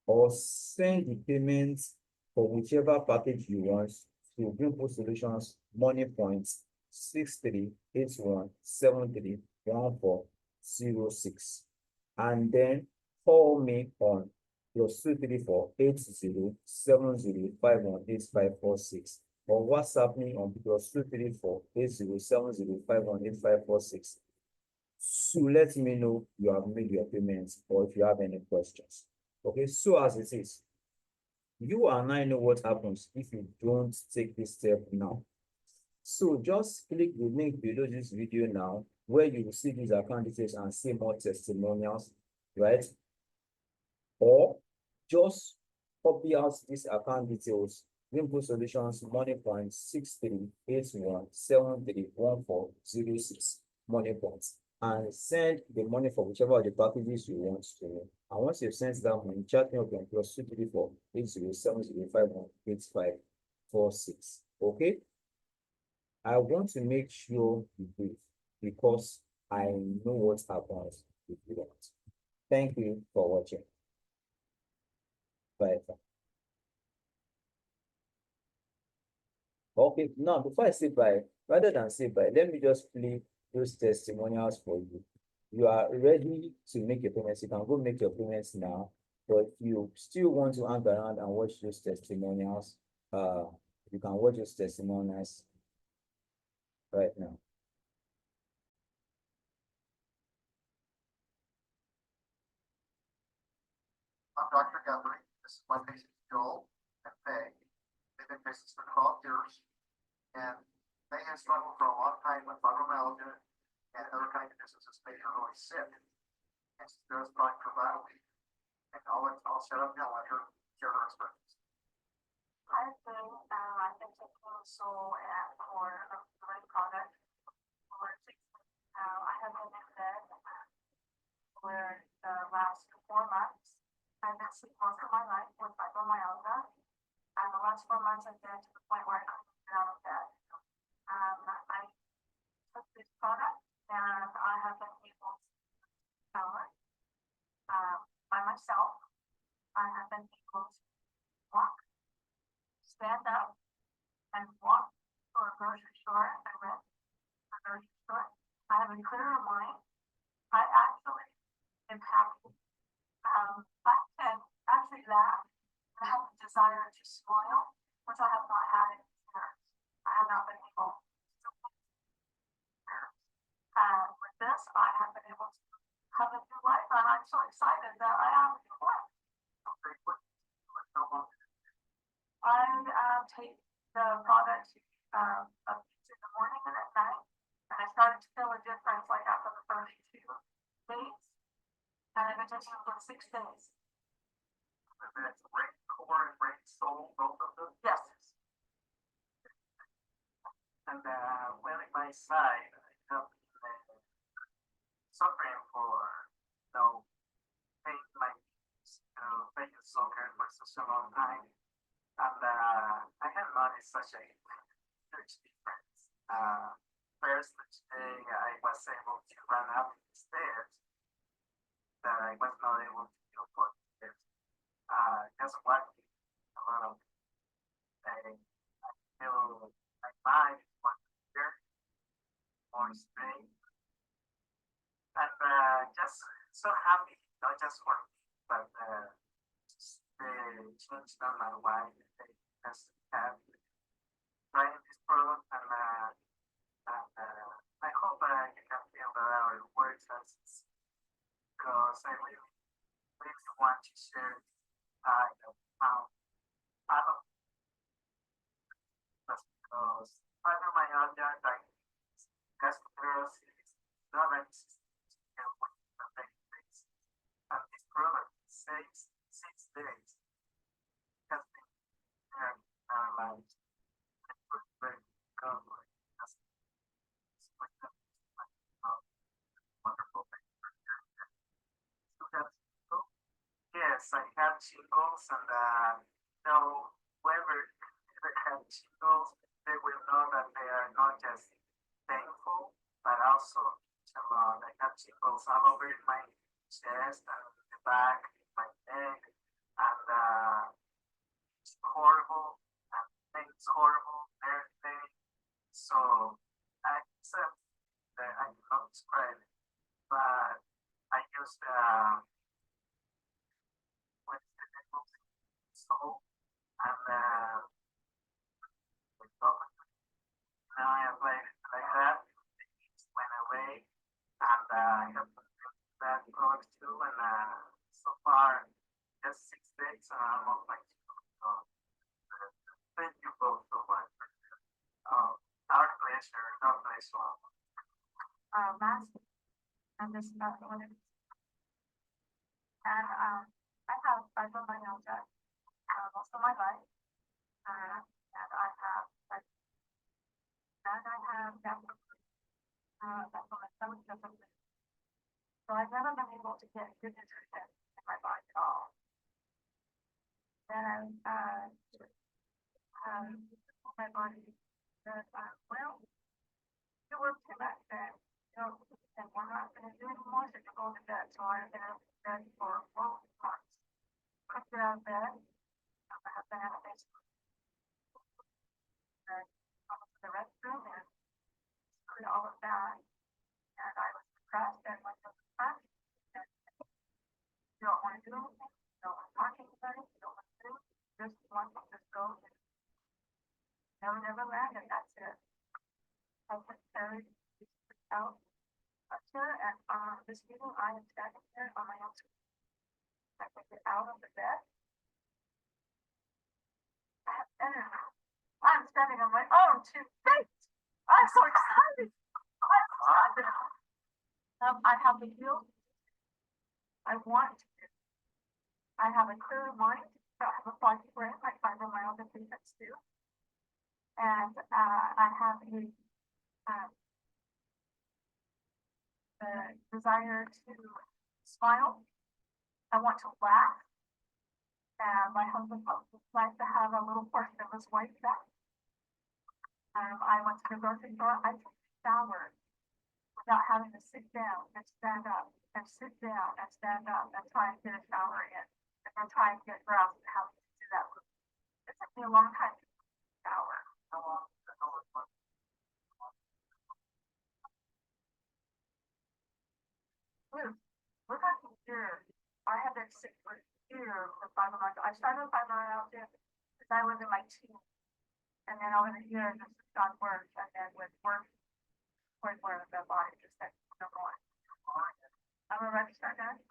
or send the payments for whichever package you want to Greenpool Solutions Money Points 6381731406, and then call me on +234-8070518546, or WhatsApp me on +234-8070518546 to let me know you have made your payments, or if you have any questions. Okay, so as it is, you and I know what happens if you don't take this step now. So just click the link below this video now, where you will see these account details and see more testimonials, right? Or just copy out these account details: Greenpool Solutions Money Points 6381731406 Money Points, and send the money for whichever of the packages you want to me. And once you've sent that money, chat me up on +234-8070518546. Okay, I want to make sure you breathe, because I know what happens if you don't. Thank you for watching. Bye. Okay, now before I say bye, rather than say bye, let me just play those testimonials for you. You are ready to make your payments. You can go make your payments now. But if you still want to hang around and watch those testimonials, you can watch those testimonials right now. I'm Dr. Guthrie. This is my patient Joel and Faye. They've been patients for 12 years, and they have struggled for a long time with fibromyalgia and other kind of conditions that made her really sick. And she goes back for about a week. And I'll shut up now and let her share her experience. I've been taking so for a great product for 6 months where the last 4 months, I've been sick most of my life with fibromyalgia. And the last 4 months I've been to the point where I couldn't get out of bed. I took this product and I have been able to shower, by myself. I have been able to walk, stand up, and walk to a grocery store and rent a grocery store. I have a clearer mind. I actually am happy. I can actually laugh. I have a desire to smile, which I have not had in years. I have not been able to. With this, I have been able to have a new life, and I'm so excited that I have a new life. I take the product in the morning and at night, and I started to feel a difference like after the first 2 days, and I've been taking it for 6 days. And that's brain core and brain soul, both of them. Yes. And well, in my side, I have been suffering for pain in my knees, playing soccer for such a long time. And I have noticed such a huge difference. First day I was able to run up the stairs that I was not able to do for years. Just walking a lot of I feel my mind is much clearer, more strength, and just so happy, not just for me, but just the change on my wife. They just have trying this product, and I hope you can feel that our words as because I really, really want to share how I don't because fibromyalgia, diabetes, gastroenteritis, diabetes, and this product saves 6 days has been in our lives. And we're very grateful. Wonderful thing. Yes, I have shingles, and whoever have shingles, they will know that they are not just painful, but also a lot. I have shingles all over my chest and the back, my neck, and it's horrible. I think it's horrible, everything. So I accept that I cannot describe it, but I use what is the name of it? Soul, and now I apply it like that. It went away, and I have that product too. And so far, just 6 days, and I'm on my so, thank you both so much. Our pleasure. God bless you all. Last, and this is not one of these. And I have fibromyalgia most of my life, and I have that's on my stomach doesn't. So I've never been able to get good nutrition in my body at all. Then my body said, well, you work too much then, and we're not gonna do anymore, so you go to bed. So I've been out of bed for 4 months. Couldn't get out of bed. I have been out of bed. And I went to the restroom and screwed all of that. And I was depressed and went to the front. And you don't want to do anything, you don't want to talk to anybody, you don't want to do, just want to just go and never land, and that's it. I went carried out here at this meeting. I am standing here on my own. I can get out of the bed. And I'm standing on my own 2 feet. I'm so excited. I have the will. I want to. I have a clear mind. I have a foggy brain, like fibromyalgia patients do. And I have the desire to smile. I want to laugh. And my husband likes to have a little portion of his white back. I went to the grocery store. I took a shower without having to sit down and stand up and sit down and stand up and try and get a shower in and then try and get dressed and have to do that. It took me a long time to shower. How long? We're talking years. I have been sick for years with fibromyalgia. I started with fibromyalgia because I was in my teens. And then over the years, it's just gotten worse. And then with worse, point where the body just said, no more. I'm a registered nurse.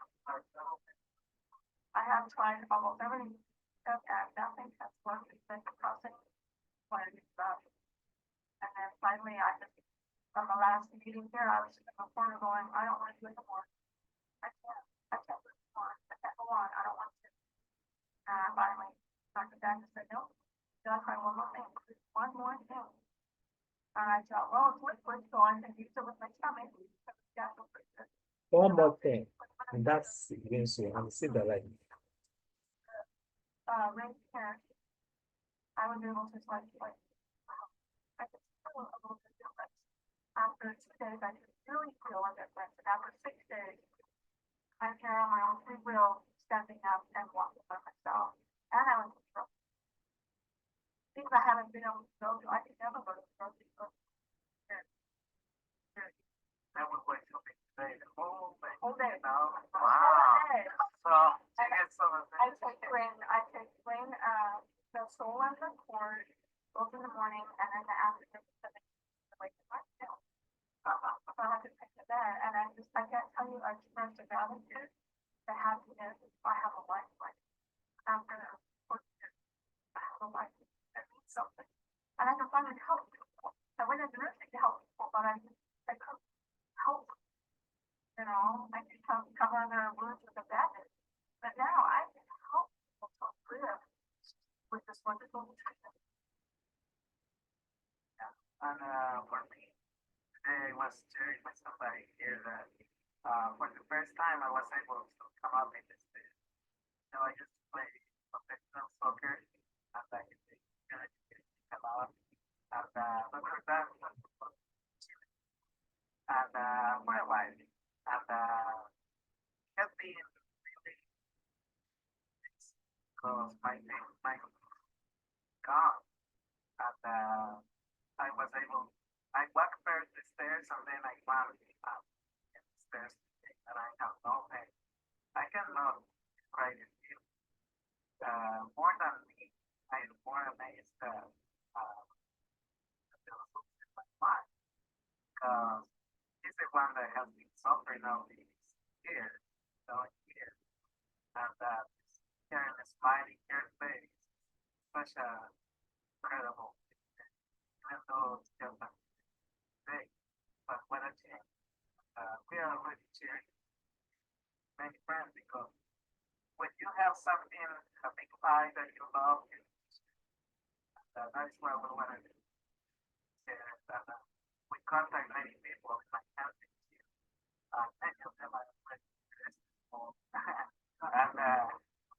I have tried almost everything and nothing has worked except crossing what it is about. And then finally, I just, from the last meeting here, I was in the corner going, I don't want to do it anymore. I can't do it anymore. I can't go on. I don't want to. And finally, Dr. Dagner said, no, you gotta try one more thing. One more thing. And I thought, well, it's liquid, so I can use it with my stomach. One more thing, and that's again so I'm see the light. Right here, I was able to like, I could feel a little bit different. After 2 days, I could really feel a difference. And after 6 days, I'm here on my own free will, standing up and walking by myself. And I was in trouble. Things I haven't been able to go to, I could never go to the grocery store. That was like something today, the whole thing. Whole day. Wow. Whole day. So, you get some of I take rain, the soul and the cord, both in the morning and in the afternoon, like the night now. So I have to take it there, and I can't tell you, I express the gratitude, the happiness, I have a life like, after 4 years, I have a life that means something. And I can finally help people. I went into nursing to help people, but I couldn't help. You know, I could cover their wounds with a bandage. But now I can help people to live with this wonderful treatment. And for me, today I was sharing with somebody here that for the first time I was able to come up in this day. You know, I used to play professional soccer and I could come out and but for that and for a while. And it has been really because my God and I was able I walked first the stairs and then I climbed up the stairs and I have no pain. I cannot describe it to you. More than me, I am more amazed that in my mind because he's the one that has been suffering all these years, years, and hearing a smiling here face, such a incredible, even though it's just a day, but what a change. We are already sharing many friends because when you have something, a big pie that you love, that is what we want to do. And we contact many people in my country here. Many of them are already interested. And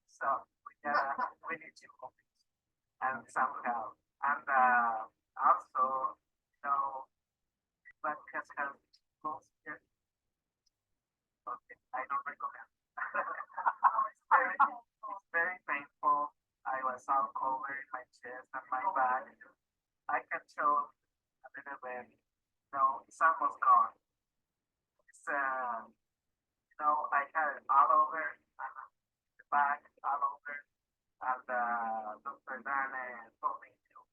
so we need to open and somehow. And also, you know, podcast has close here. Okay, I don't recommend. It's very painful. I was all covered in my chest and my back. I can show a little bit. No, it's almost gone. It's you know, I had it all over, the back, all over, and Dr. Dane told me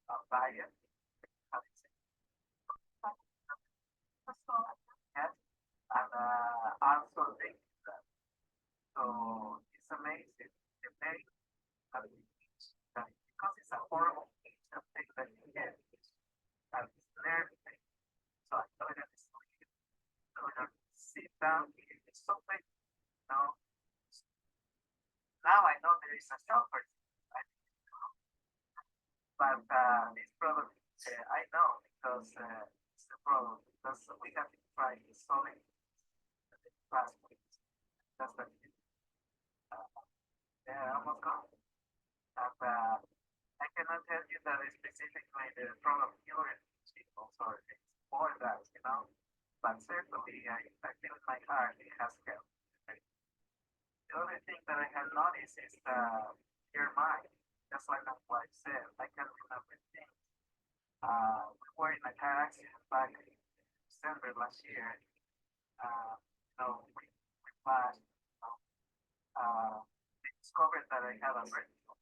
to buy it. Yes, and also think that. So it's amazing. The pain that it is, because it's a horrible thing that you get, and it's nerve pain. So I thought it is sit down, it's so big, you know. Now I know there is a shelter, but this product, I know because it's a product because we have been trying solving the last week. That's the yeah, almost gone. And I cannot tell you that specifically the problem here in people, so it's more that, you know. But certainly, I feel in my heart it has helped. Right? The other thing that I have noticed is your mind. Just like my wife said, I can remember things. We were in a car accident back in December last year. You know, we passed, you know, we discovered that I had a vertigo.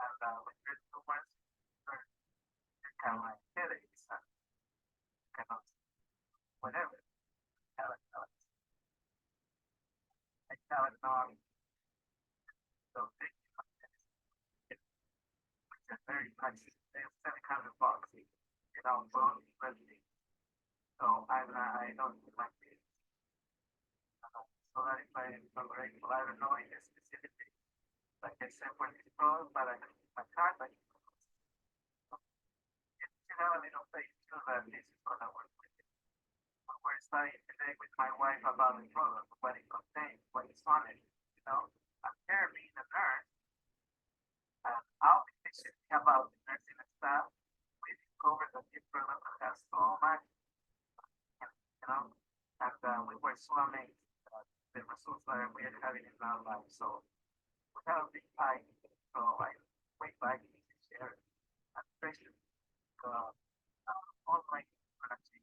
And with vertigo, once you're kind of like headaches and kind of whatever. I cannot know. So it's a very nice, it's $700, you know, both friendly. So I don't like it. So that if I tolerate, well, I don't know in specifically, like I said, for this problem, but I my card, like, you have a little faith too that this is gonna work with it. We're studying today with my wife about the product, what it contains, what is on it, you know. I'm here being a nurse, and I'll be teaching about the nursing staff. We discovered that this product has so much, you know, and we were so amazed at the results that we are having in our life. So we have a big fight. So I wait back to share and especially online production.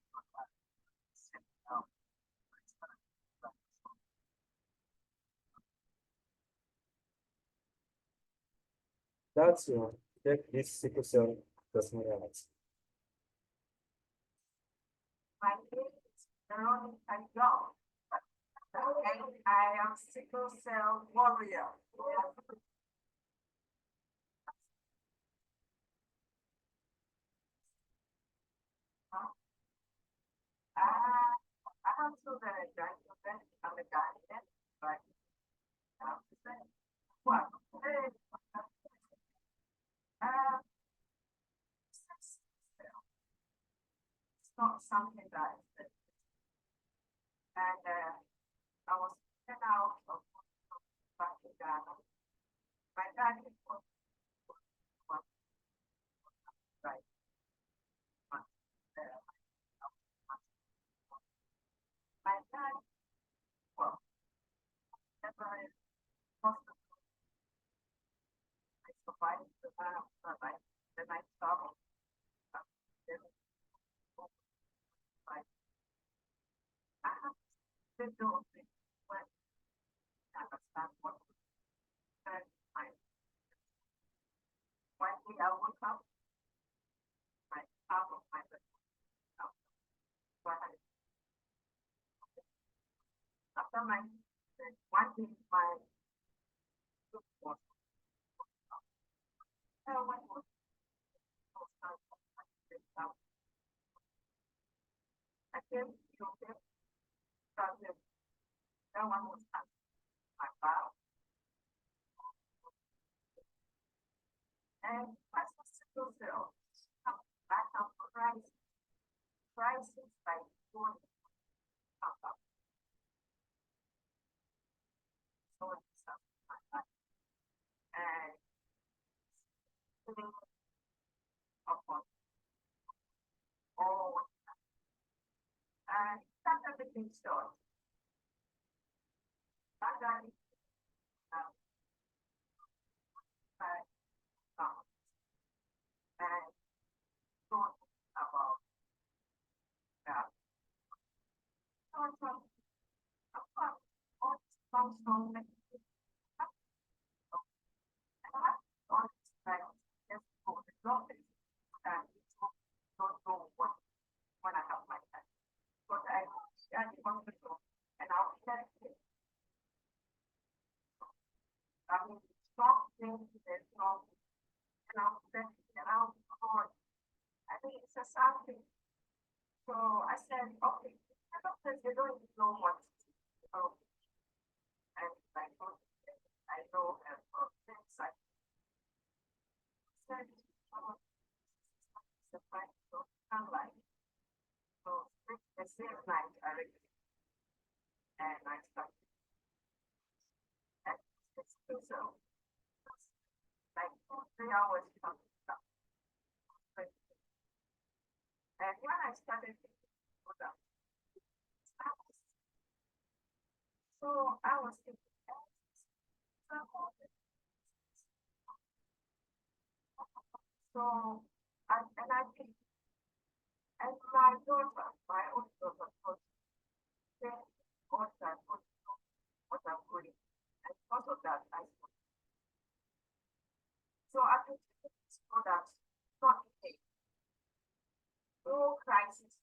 That's take this sickle cell personality. My name is Veronica Young. And I am sickle cell warrior. I have children and grandchildren. I'm a guardian, but well, it's not something that and I was taken out of back in Ghana. My dad was right. My dad, well, never hospital. I survived the life. Then I traveled. I have to do things when I understand what and I one day I woke up, my top of my bed. After my one day my was I came to him, that one was my bow. And what's the sickle cell? Back up crisis. Crisis by one up. So it's and upon all and that's everything starts. And then and talk about that. Also, all songs from the on like just for the topic and don't know what when I have my time. But I at the hospital and I'll check it. I mean, stop things that wrong and I'll check it and I'll call. I think it's a sad thing. So I said, okay, the doctors they don't even know what to do. So, and I know that for things I said, the fact of sunlight. So the same night I and I started 3 hours from now. And when I started thinking about that, so I was thinking, so I think, and my daughter, my own daughter, was saying, what I'm doing, and because of that, so I think so that not a no crisis.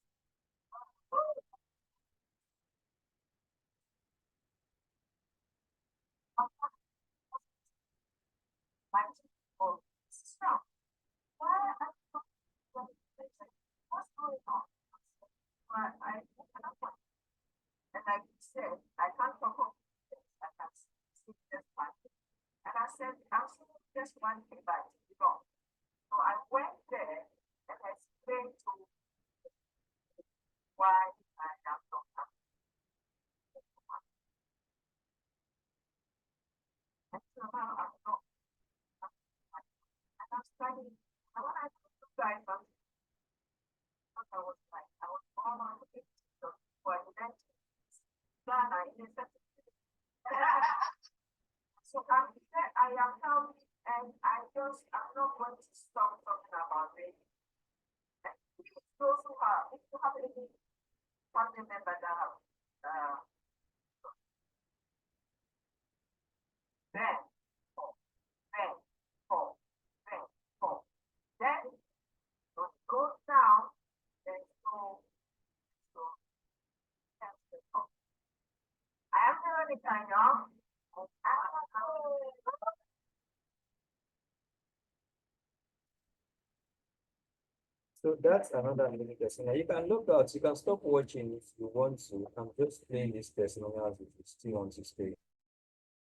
Oh, so why I what's going on? But I and like you said, I can't talk of this. I can see just one thing. And I said, I'm seeing just one thing, but you know. So I went there and explained to why I am not happy. And so now I'm not and I'm studying. And when I told you guys, I was like, I was all on the so for the Ghana in a so I'm there, I am healthy and I'm not going to stop talking about it. Those who have, if you have any family member that have, then, then, then, then, go down and go, I am the kind of, So that's another limitation. Now you can look out, you can stop watching if you want to. I'm just playing this testimonial if you still want to stay.